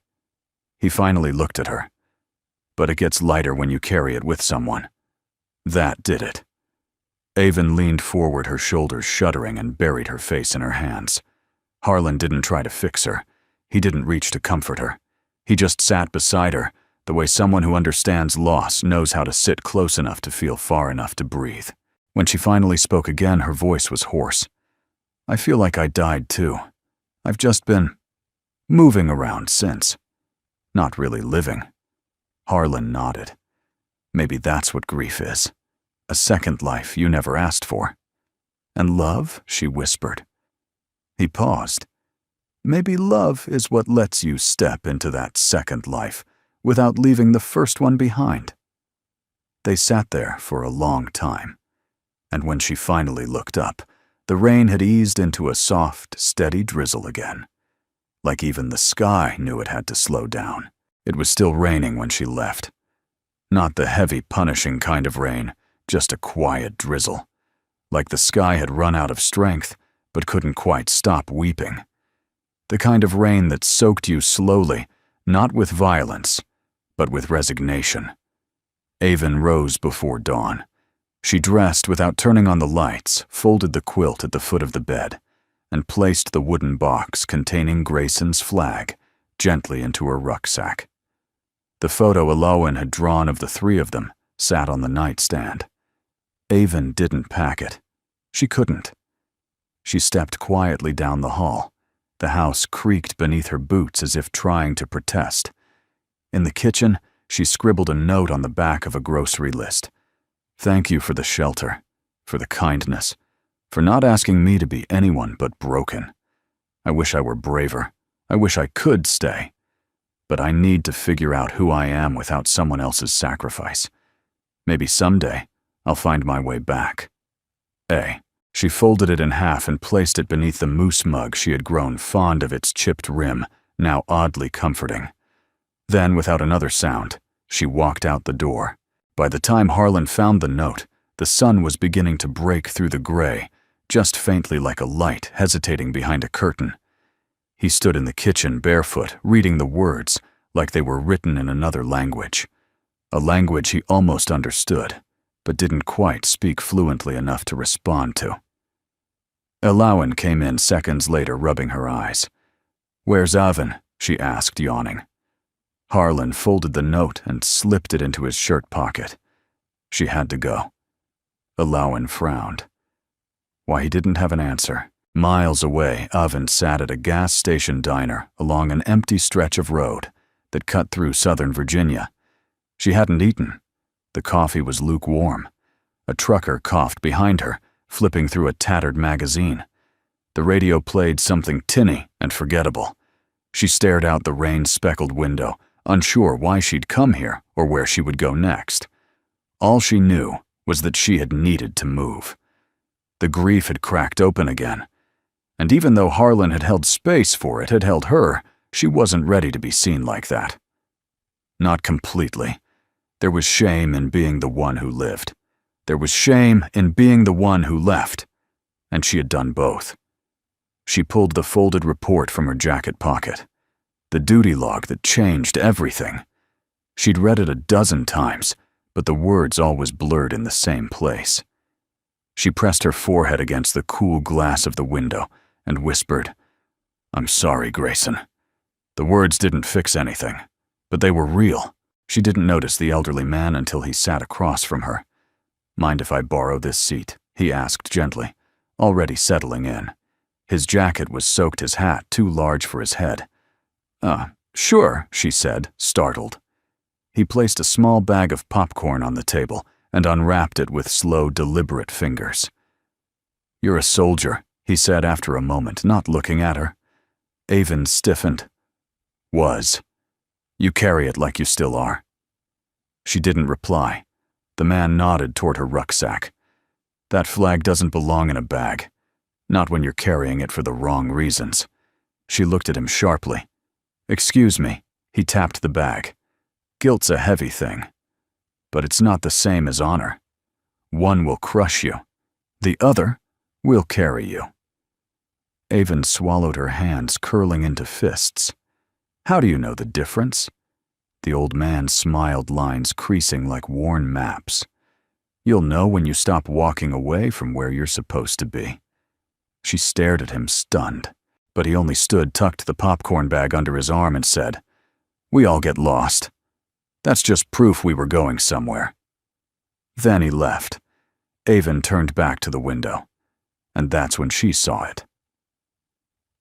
[SPEAKER 1] He finally looked at her. "But it gets lighter when you carry it with someone." That did it. Avon leaned forward, her shoulders shuddering, and buried her face in her hands. Harlan didn't try to fix her. He didn't reach to comfort her. He just sat beside her, the way someone who understands loss knows how to sit close enough to feel far enough to breathe. When she finally spoke again, her voice was hoarse. "I feel like I died too. I've just been moving around since. Not really living." Harlan nodded. "Maybe that's what grief is. A second life you never asked for." "And love?" she whispered. He paused. "Maybe love is what lets you step into that second life without leaving the first one behind." They sat there for a long time, and when she finally looked up, the rain had eased into a soft, steady drizzle again. Like even the sky knew it had to slow down. It was still raining when she left. Not the heavy, punishing kind of rain, just a quiet drizzle. Like the sky had run out of strength, but couldn't quite stop weeping. The kind of rain that soaked you slowly, not with violence, but with resignation. Avon rose before dawn. She dressed without turning on the lights, folded the quilt at the foot of the bed, and placed the wooden box containing Grayson's flag gently into her rucksack. The photo Elowen had drawn of the 3 of them sat on the nightstand. Avon didn't pack it. She couldn't. She stepped quietly down the hall. The house creaked beneath her boots as if trying to protest. In the kitchen, she scribbled a note on the back of a grocery list. "Thank you for the shelter, for the kindness, for not asking me to be anyone but broken. I wish I were braver. I wish I could stay. But I need to figure out who I am without someone else's sacrifice. Maybe someday I'll find my way back. A." She folded it in half and placed it beneath the moose mug she had grown fond of its chipped rim, now oddly comforting. Then, without another sound, she walked out the door. By the time Harlan found the note, the sun was beginning to break through the gray, just faintly like a light hesitating behind a curtain. He stood in the kitchen barefoot, reading the words like they were written in another language. A language he almost understood, but didn't quite speak fluently enough to respond to. Elowen came in seconds later, rubbing her eyes. "Where's Avon?" she asked, yawning. Harlan folded the note and slipped it into his shirt pocket. She had to go. Elowen frowned. Why, he didn't have an answer. Miles away, Avon sat at a gas station diner along an empty stretch of road that cut through southern Virginia. She hadn't eaten. The coffee was lukewarm. A trucker coughed behind her, flipping through a tattered magazine. The radio played something tinny and forgettable. She stared out the rain-speckled window, unsure why she'd come here or where she would go next. All she knew was that she had needed to move. The grief had cracked open again, and even though Harlan had held space for it, had held her, she wasn't ready to be seen like that. Not completely. There was shame in being the one who lived. There was shame in being the one who left, and she had done both. She pulled the folded report from her jacket pocket, the duty log that changed everything. She'd read it a dozen times, but the words always blurred in the same place. She pressed her forehead against the cool glass of the window and whispered, "I'm sorry, Grayson." The words didn't fix anything, but they were real. She didn't notice the elderly man until he sat across from her. "Mind if I borrow this seat?" he asked gently, already settling in. His jacket was soaked, his hat too large for his head. Sure," she said, startled. He placed a small bag of popcorn on the table and unwrapped it with slow, deliberate fingers. "You're a soldier," he said after a moment, not looking at her. Avon stiffened. "Was. You carry it like you still are." She didn't reply. The man nodded toward her rucksack. "That flag doesn't belong in a bag. Not when you're carrying it for the wrong reasons." She looked at him sharply. "Excuse me," he tapped the bag. "Guilt's a heavy thing. But it's not the same as honor. One will crush you. The other will carry you." Avon swallowed her hands, curling into fists. "How do you know the difference?" The old man smiled, lines creasing like worn maps. "You'll know when you stop walking away from where you're supposed to be." She stared at him, stunned, but he only stood, tucked the popcorn bag under his arm and said, "We all get lost. That's just proof we were going somewhere." Then he left. Avon turned back to the window, and that's when she saw it.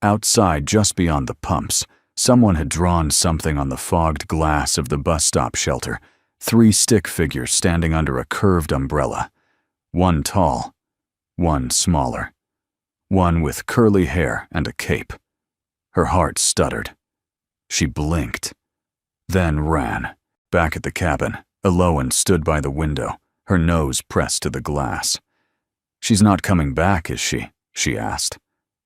[SPEAKER 1] Outside, just beyond the pumps, someone had drawn something on the fogged glass of the bus stop shelter, 3 stick figures standing under a curved umbrella. One tall, one smaller. One with curly hair and a cape. Her heart stuttered. She blinked, then ran. Back at the cabin, Eloan stood by the window, her nose pressed to the glass. "She's not coming back, is she?" she asked.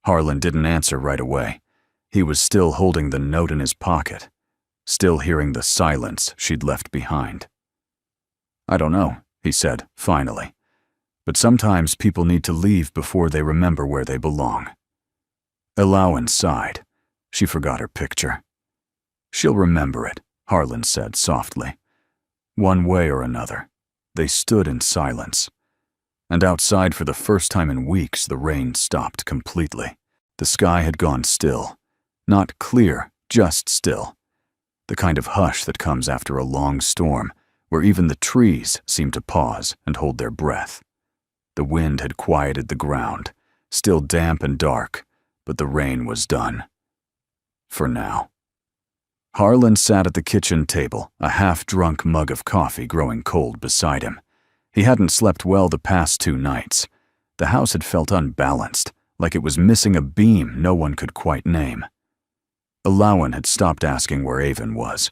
[SPEAKER 1] Harlan didn't answer right away. He was still holding the note in his pocket, still hearing the silence she'd left behind. "I don't know," he said, finally. "But sometimes people need to leave before they remember where they belong." Eloan sighed. She forgot her picture. "She'll remember it," Harlan said softly. One way or another, they stood in silence. And outside, for the first time in weeks, the rain stopped completely. The sky had gone still. Not clear, just still. The kind of hush that comes after a long storm, where even the trees seem to pause and hold their breath. The wind had quieted the ground, still damp and dark, but the rain was done. For now. Harlan sat at the kitchen table, a half-drunk mug of coffee growing cold beside him. He hadn't slept well the past 2 nights. The house had felt unbalanced, like it was missing a beam no one could quite name. Eloan had stopped asking where Avon was.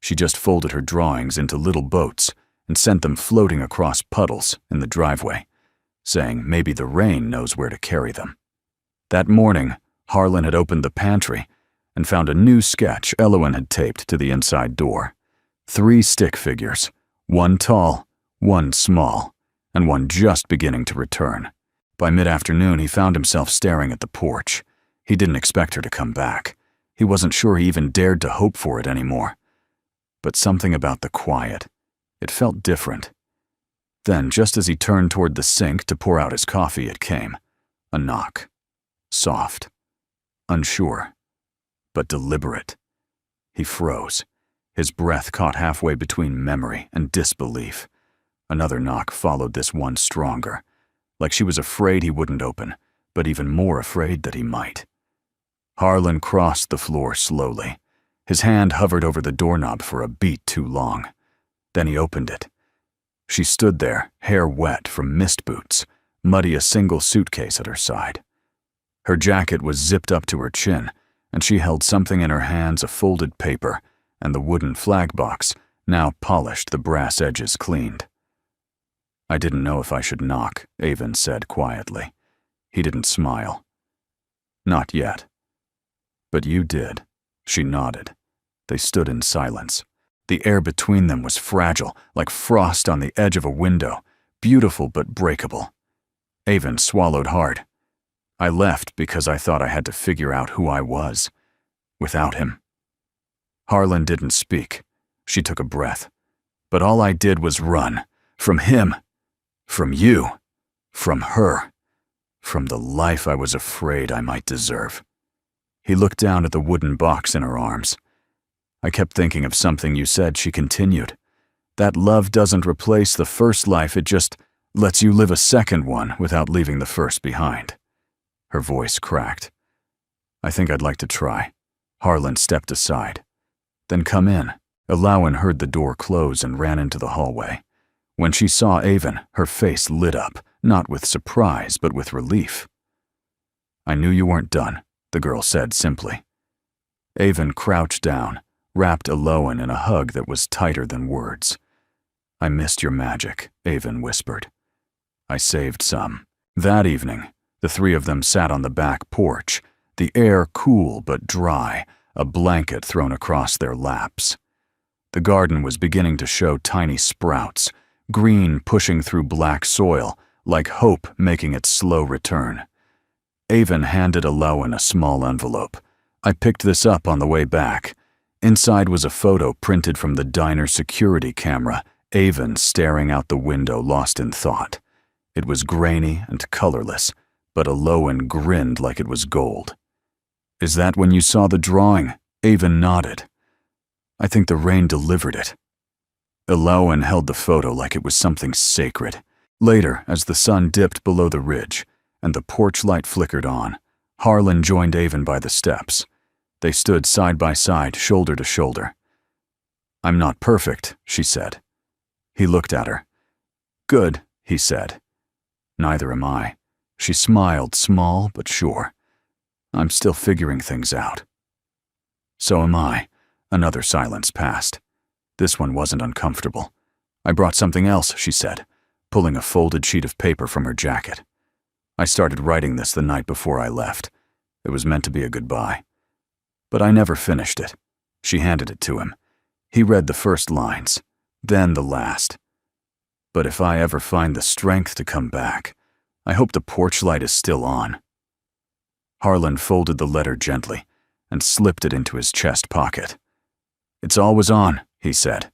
[SPEAKER 1] She just folded her drawings into little boats and sent them floating across puddles in the driveway, saying maybe the rain knows where to carry them. That morning, Harlan had opened the pantry and found a new sketch Eloan had taped to the inside door. 3 stick figures, one tall, one small, and one just beginning to return. By mid-afternoon, he found himself staring at the porch. He didn't expect her to come back. He wasn't sure he even dared to hope for it anymore. But something about the quiet, it felt different. Then, just as he turned toward the sink to pour out his coffee, it came. A knock. Soft. Unsure. But deliberate. He froze. His breath caught halfway between memory and disbelief. Another knock followed this one stronger, like she was afraid he wouldn't open, but even more afraid that he might. Harlan crossed the floor slowly. His hand hovered over the doorknob for a beat too long. Then he opened it. She stood there, hair wet from mist boots, muddy, a single suitcase at her side. Her jacket was zipped up to her chin, and she held something in her hands, a folded paper, and the wooden flag box, now polished, the brass edges cleaned. "I didn't know if I should knock," Avon said quietly. He didn't smile. "Not yet." "But you did." She nodded. They stood in silence. The air between them was fragile, like frost on the edge of a window, beautiful but breakable. Avon swallowed hard. "I left because I thought I had to figure out who I was. Without him." Harlan didn't speak. She took a breath. "But all I did was run. From him. From you. From her. From the life I was afraid I might deserve." He looked down at the wooden box in her arms. "I kept thinking of something you said," she continued. "That love doesn't replace the first life, it just lets you live a second one without leaving the first behind." Her voice cracked. "I think I'd like to try." Harlan stepped aside. "Then come in." Alawan heard the door close and ran into the hallway. When she saw Avon, her face lit up, not with surprise, but with relief. "I knew you weren't done," the girl said simply. Avon crouched down, wrapped Alawan in a hug that was tighter than words. "I missed your magic," Avon whispered. "I saved some." That evening, the three of them sat on the back porch, the air cool but dry, a blanket thrown across their laps. The garden was beginning to show tiny sprouts, green pushing through black soil, like hope making its slow return. Avon handed Alawan a small envelope. "I picked this up on the way back." Inside was a photo printed from the diner security camera, Avon staring out the window, lost in thought. It was grainy and colorless, but Alawan grinned like it was gold. "Is that when you saw the drawing?" Avon nodded. "I think the rain delivered it." Alawan held the photo like it was something sacred. Later, as the sun dipped below the ridge and the porch light flickered on, Harlan joined Avon by the steps. They stood side by side, shoulder to shoulder. "I'm not perfect," she said. He looked at her. "Good," he said. "Neither am I." She smiled, small but sure. "I'm still figuring things out." "So am I." Another silence passed. This one wasn't uncomfortable. "I brought something else," she said, pulling a folded sheet of paper from her jacket. "I started writing this the night before I left. It was meant to be a goodbye. But I never finished it." She handed it to him. He read the first lines, then the last. "But if I ever find the strength to come back, I hope the porch light is still on." Harlan folded the letter gently and slipped it into his chest pocket. "It's always on," he said.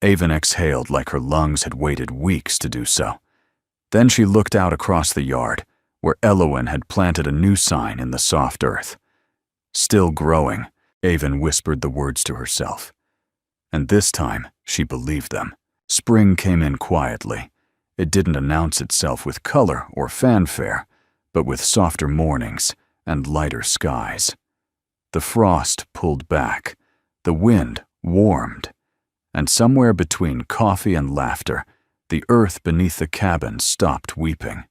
[SPEAKER 1] Avon exhaled like her lungs had waited weeks to do so. Then she looked out across the yard, where Alawan had planted a new sign in the soft earth. "Still growing," Avon whispered the words to herself. And this time, she believed them. Spring came in quietly. It didn't announce itself with color or fanfare, but with softer mornings and lighter skies. The frost pulled back, the wind warmed, and somewhere between coffee and laughter, the earth beneath the cabin stopped weeping.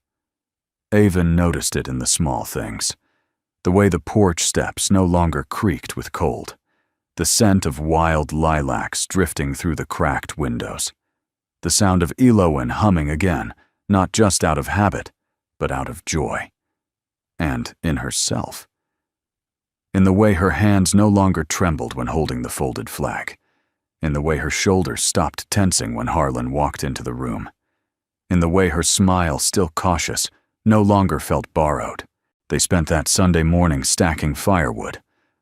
[SPEAKER 1] Avon noticed it in the small things. The way the porch steps no longer creaked with cold, the scent of wild lilacs drifting through the cracked windows, the sound of Alawan humming again, not just out of habit, but out of joy. And in herself. In the way her hands no longer trembled when holding the folded flag, in the way her shoulders stopped tensing when Harlan walked into the room, in the way her smile, still cautious, no longer felt borrowed. They spent that Sunday morning stacking firewood.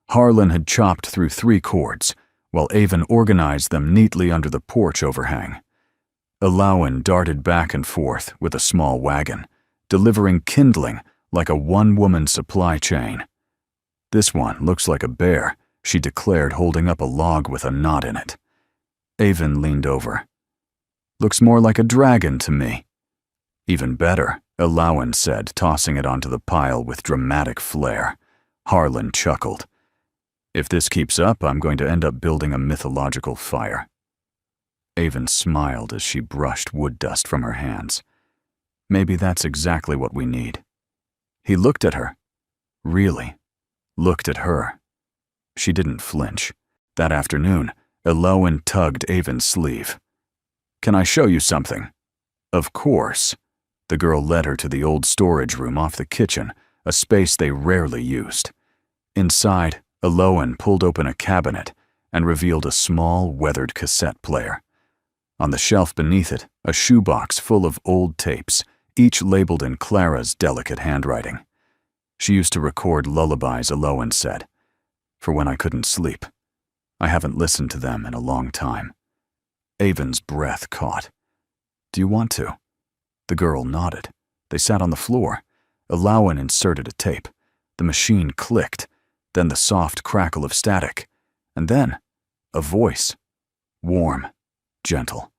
[SPEAKER 1] Harlan had chopped through 3 cords, while Avon organized them neatly under the porch overhang. Alawan darted back and forth with a small wagon, delivering kindling like a one-woman supply chain. "This one looks like a bear," she declared, holding up a log with a knot in it. Avon leaned over. "Looks more like a dragon to me." "Even better," Alawan said, tossing it onto the pile with dramatic flair. Harlan chuckled. "If this keeps up, I'm going to end up building a mythological fire." Avon smiled as she brushed wood dust from her hands. "Maybe that's exactly what we need." He looked at her. really, looked at her. She didn't flinch. That afternoon, Elowen tugged Avon's sleeve. "Can I show you something?" "Of course." The girl led her to the old storage room off the kitchen, a space they rarely used. Inside, Elowen pulled open a cabinet and revealed a small, weathered cassette player. On the shelf beneath it, a shoebox full of old tapes, each labeled in Clara's delicate handwriting. She used to record lullabies, Elowen said, for when I couldn't sleep. I haven't listened to them in a long time. Avon's breath caught. "Do you want to?" The girl nodded. They sat on the floor. Elowen inserted a tape. The machine clicked, then the soft crackle of static, and then a voice. Warm, gentle,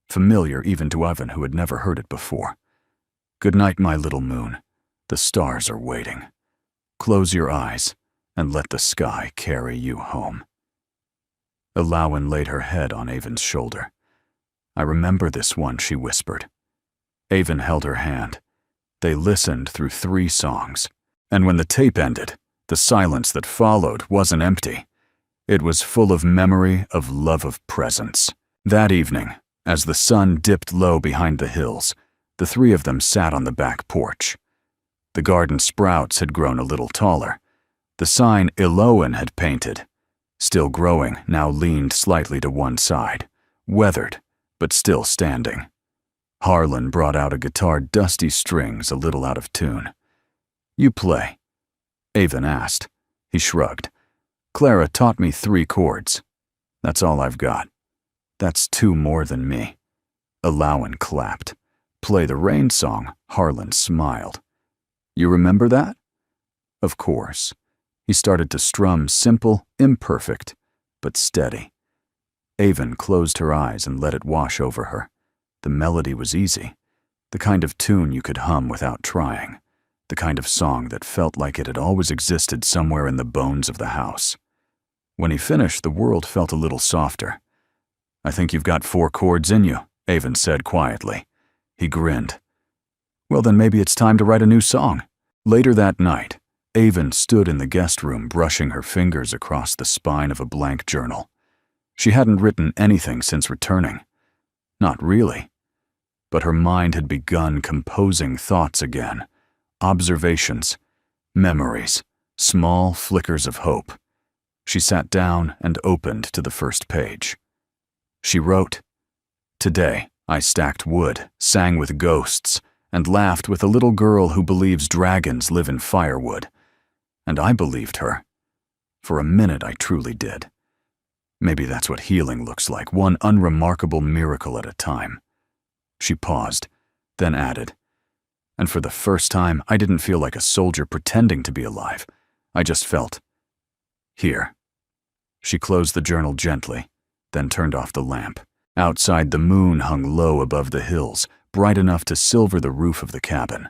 [SPEAKER 1] familiar even to Evan, who had never heard it before. "Good night, my little moon. The stars are waiting. Close your eyes and let the sky carry you home." Elowen laid her head on Avon's shoulder. "I remember this one," she whispered. Avon held her hand. They listened through 3 songs, and when the tape ended, the silence that followed wasn't empty. It was full of memory, of love, of presence. That evening, as the sun dipped low behind the hills, the 3 of them sat on the back porch. The garden sprouts had grown a little taller. The sign Elowen had painted, still growing, now leaned slightly to one side, weathered, but still standing. Harlan brought out a guitar, dusty strings a little out of tune. "You play?" Avon asked. He shrugged. "Clara taught me 3 chords. That's all I've got." "That's 2 more than me." Elowen clapped. "Play the rain song," Harlan smiled. "You remember that?" Of course. He started to strum, simple, imperfect, but steady. Avon closed her eyes and let it wash over her. The melody was easy, the kind of tune you could hum without trying, the kind of song that felt like it had always existed somewhere in the bones of the house. When he finished, the world felt a little softer. "I think you've got 4 chords in you," Avon said quietly. He grinned. "Well, then maybe it's time to write a new song." Later that night, Avon stood in the guest room brushing her fingers across the spine of a blank journal. She hadn't written anything since returning. Not really. But her mind had begun composing thoughts again. Observations, memories, small flickers of hope. She sat down and opened to the first page. She wrote, "Today, I stacked wood, sang with ghosts, and laughed with a little girl who believes dragons live in firewood. And I believed her. For a minute, I truly did. Maybe that's what healing looks like, one unremarkable miracle at a time." She paused, then added, "And for the first time, I didn't feel like a soldier pretending to be alive. I just felt here." She closed the journal gently, then turned off the lamp. Outside, the moon hung low above the hills, bright enough to silver the roof of the cabin.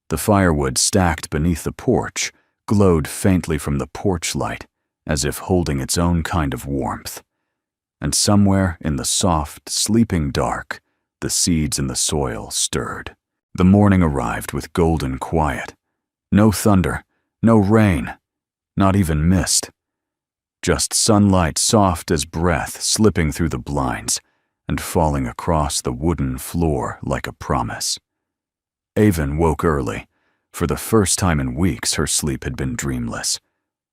[SPEAKER 1] The firewood stacked beneath the porch glowed faintly from the porch light, as if holding its own kind of warmth. And somewhere in the soft, sleeping dark, the seeds in the soil stirred. The morning arrived with golden quiet. No thunder, no rain, not even mist. Just sunlight soft as breath slipping through the blinds and falling across the wooden floor like a promise. Avon woke early. For the first time in weeks, her sleep had been dreamless.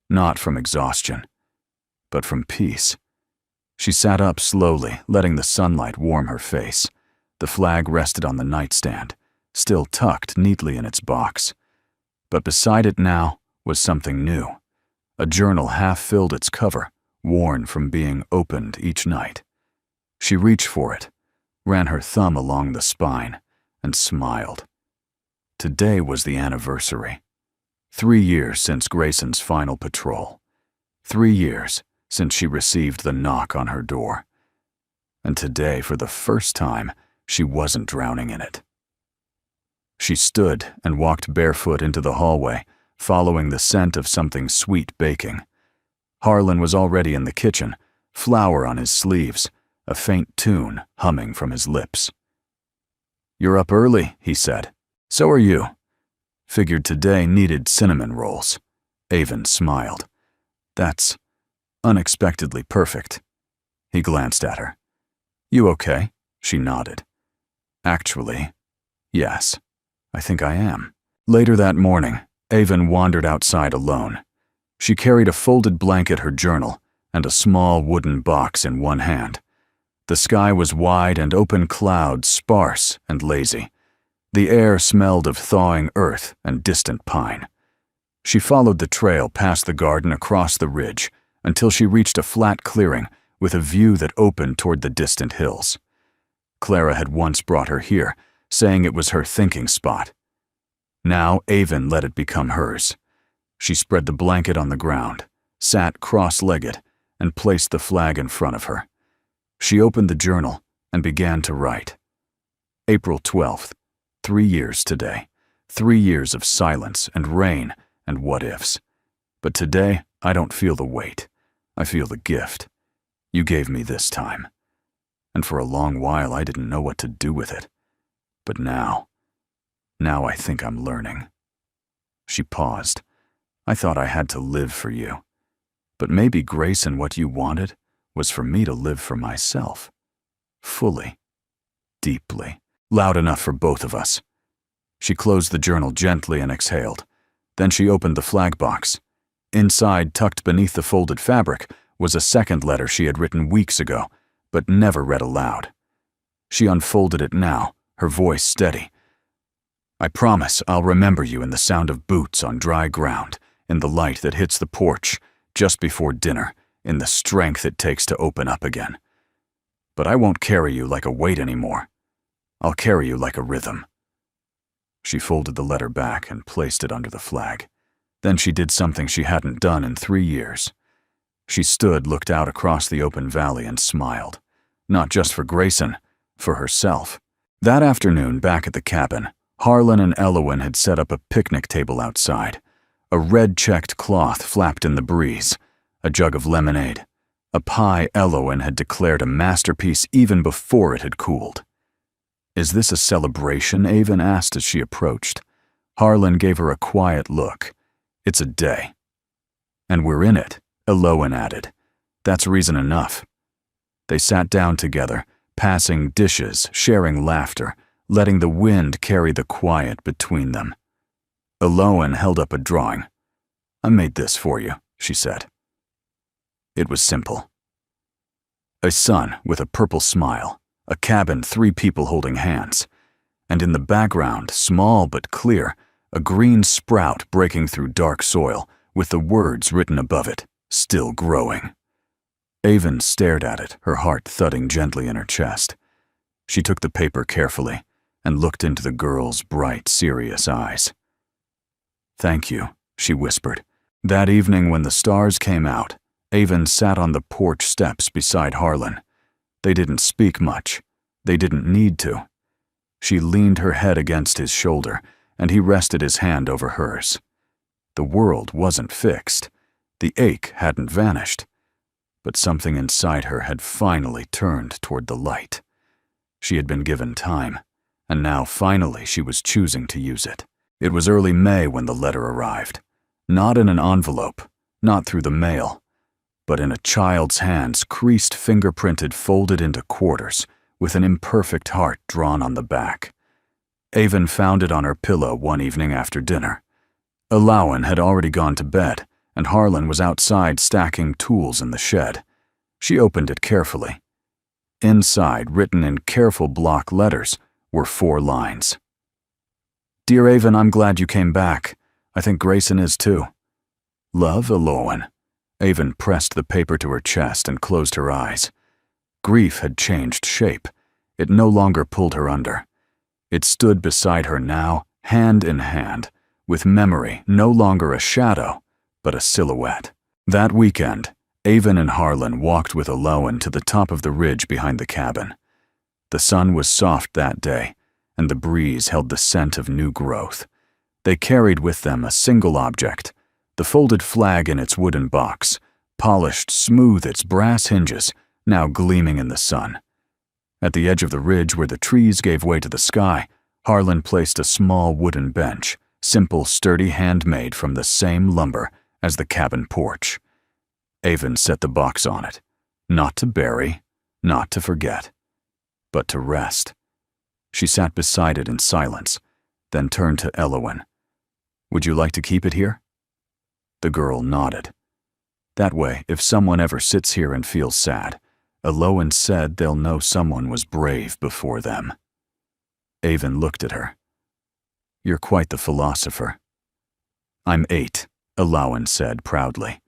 [SPEAKER 1] Not from exhaustion, but from peace. She sat up slowly, letting the sunlight warm her face. The flag rested on the nightstand, still tucked neatly in its box. But beside it now was something new. A journal half filled its cover, worn from being opened each night. She reached for it, ran her thumb along the spine, and smiled. Today was the anniversary. 3 years since Grayson's final patrol. 3 years since she received the knock on her door. And today, for the first time, she wasn't drowning in it. She stood and walked barefoot into the hallway, following the scent of something sweet baking. Harlan was already in the kitchen, flour on his sleeves, a faint tune humming from his lips. "You're up early," he said. "So are you." Figured today needed cinnamon rolls. Avon smiled. That's unexpectedly perfect. He glanced at her. You okay? She nodded. Actually, yes, I think I am. Later that morning, Avon wandered outside alone. She carried a folded blanket, her journal, and a small wooden box in one hand. The sky was wide and open clouds, sparse and lazy. The air smelled of thawing earth and distant pine. She followed the trail past the garden across the ridge until she reached a flat clearing with a view that opened toward the distant hills. Clara had once brought her here, saying it was her thinking spot. Now Avon let it become hers. She spread the blanket on the ground, sat cross-legged, and placed the flag in front of her. She opened the journal and began to write. April 12th, 3 years today. 3 years of silence and rain and what-ifs. But today, I don't feel the weight. I feel the gift. You gave me this time. And for a long while, I didn't know what to do with it. But now I think I'm learning. She paused. I thought I had to live for you. But maybe grace and what you wanted was for me to live for myself. Fully. Deeply. Loud enough for both of us. She closed the journal gently and exhaled. Then she opened the flag box. Inside, tucked beneath the folded fabric, was a second letter she had written weeks ago, but never read aloud. She unfolded it now, her voice steady. I promise I'll remember you in the sound of boots on dry ground, in the light that hits the porch, just before dinner, in the strength it takes to open up again. But I won't carry you like a weight anymore. I'll carry you like a rhythm. She folded the letter back and placed it under the flag. Then she did something she hadn't done in 3 years. She stood, looked out across the open valley and smiled. Not just for Grayson, for herself. That afternoon, back at the cabin, Harlan and Elowen had set up a picnic table outside. A red-checked cloth flapped in the breeze, a jug of lemonade, a pie Elowen had declared a masterpiece even before it had cooled. Is this a celebration? Avon asked as she approached. Harlan gave her a quiet look. It's a day. And we're in it, Elowen added. That's reason enough. They sat down together, passing dishes, sharing laughter, letting the wind carry the quiet between them. Elowen held up a drawing. I made this for you, she said. It was simple. A sun with a purple smile, a cabin, 3 people holding hands, and in the background, small but clear, a green sprout breaking through dark soil with the words written above it, still growing. Avon stared at it, her heart thudding gently in her chest. She took the paper carefully and looked into the girl's bright, serious eyes. Thank you, she whispered. That evening when the stars came out, Avon sat on the porch steps beside Harlan. They didn't speak much. They didn't need to. She leaned her head against his shoulder, and he rested his hand over hers. The world wasn't fixed. The ache hadn't vanished. But something inside her had finally turned toward the light. She had been given time, and now finally she was choosing to use it. It was early May when the letter arrived. Not in an envelope, not through the mail, but in a child's hands, creased, fingerprinted, folded into quarters, with an imperfect heart drawn on the back. Avon found it on her pillow one evening after dinner. Elowen had already gone to bed, and Harlan was outside stacking tools in the shed. She opened it carefully. Inside, written in careful block letters, were 4 lines. Dear Avon, I'm glad you came back. I think Grayson is too. Love, Elowen. Avon pressed the paper to her chest and closed her eyes. Grief had changed shape. It no longer pulled her under. It stood beside her now, hand in hand, with memory no longer a shadow, but a silhouette. That weekend, Avon and Harlan walked with Elowen to the top of the ridge behind the cabin. The sun was soft that day, and the breeze held the scent of new growth. They carried with them a single object, the folded flag in its wooden box, polished smooth its brass hinges, now gleaming in the sun. At the edge of the ridge where the trees gave way to the sky, Harlan placed a small wooden bench, simple, sturdy handmade from the same lumber as the cabin porch. Avon set the box on it, not to bury, not to forget, but to rest. She sat beside it in silence, then turned to Elowen. "Would you like to keep it here?" The girl nodded. "That way, if someone ever sits here and feels sad, Elowen said they'll know someone was brave before them." Avon looked at her. "You're quite the philosopher." "I'm 8, Elowen said proudly.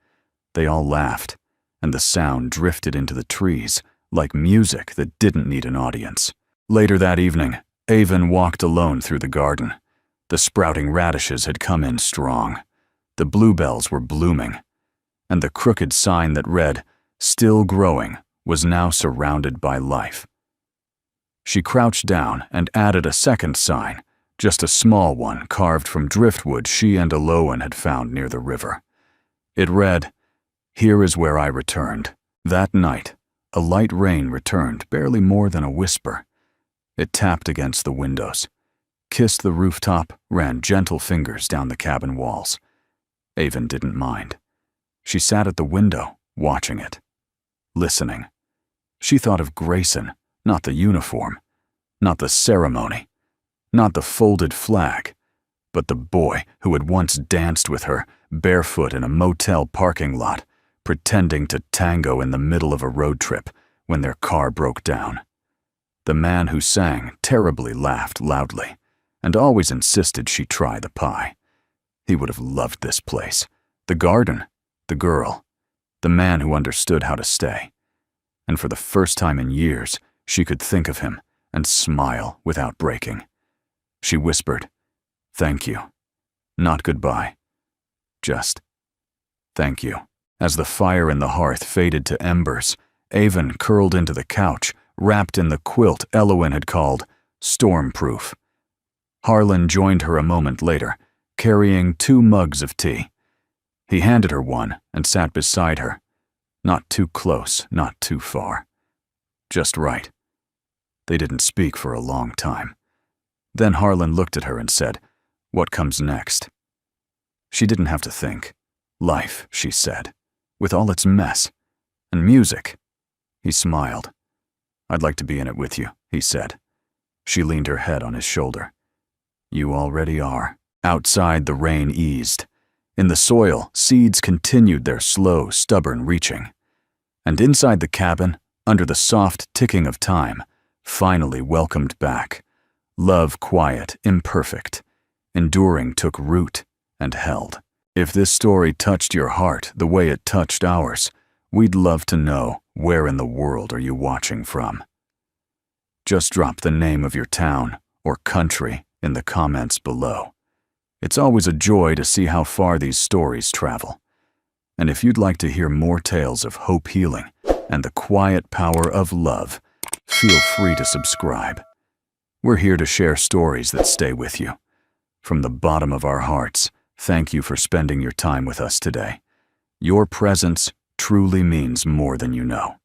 [SPEAKER 1] They all laughed, and the sound drifted into the trees like music that didn't need an audience. Later that evening, Avon walked alone through the garden. The sprouting radishes had come in strong. The bluebells were blooming, and the crooked sign that read, "Still growing," was now surrounded by life. She crouched down and added a second sign, just a small one carved from driftwood she and Elowen had found near the river. It read, "Here is where I returned." That night, a light rain returned, barely more than a whisper. It tapped against the windows, kissed the rooftop, ran gentle fingers down the cabin walls. Avon didn't mind. She sat at the window, watching it, listening. She thought of Grayson, not the uniform, not the ceremony, not the folded flag, but the boy who had once danced with her, barefoot in a motel parking lot, pretending to tango in the middle of a road trip when their car broke down. The man who sang terribly laughed loudly, and always insisted she try the pie. He would have loved this place, the garden, the girl, the man who understood how to stay. And for the first time in years, she could think of him and smile without breaking. She whispered, "Thank you. Not goodbye. Just thank you." As the fire in the hearth faded to embers, Avon curled into the couch, wrapped in the quilt Elowen had called storm-proof. Harlan joined her a moment later, carrying 2 mugs of tea. He handed her one and sat beside her. Not too close, not too far. Just right. They didn't speak for a long time. Then Harlan looked at her and said, "What comes next?" She didn't have to think. "Life," she said, "with all its mess. And music." He smiled. "I'd like to be in it with you," he said. She leaned her head on his shoulder. "You already are." Outside, the rain eased. In the soil, seeds continued their slow, stubborn reaching. And inside the cabin, under the soft ticking of time, finally welcomed back. Love quiet, imperfect, enduring took root and held. If this story touched your heart the way it touched ours, we'd love to know, where in the world are you watching from? Just drop the name of your town or country in the comments below. It's always a joy to see how far these stories travel. And if you'd like to hear more tales of hope healing and the quiet power of love, feel free to subscribe. We're here to share stories that stay with you. From the bottom of our hearts, thank you for spending your time with us today. Your presence truly means more than you know.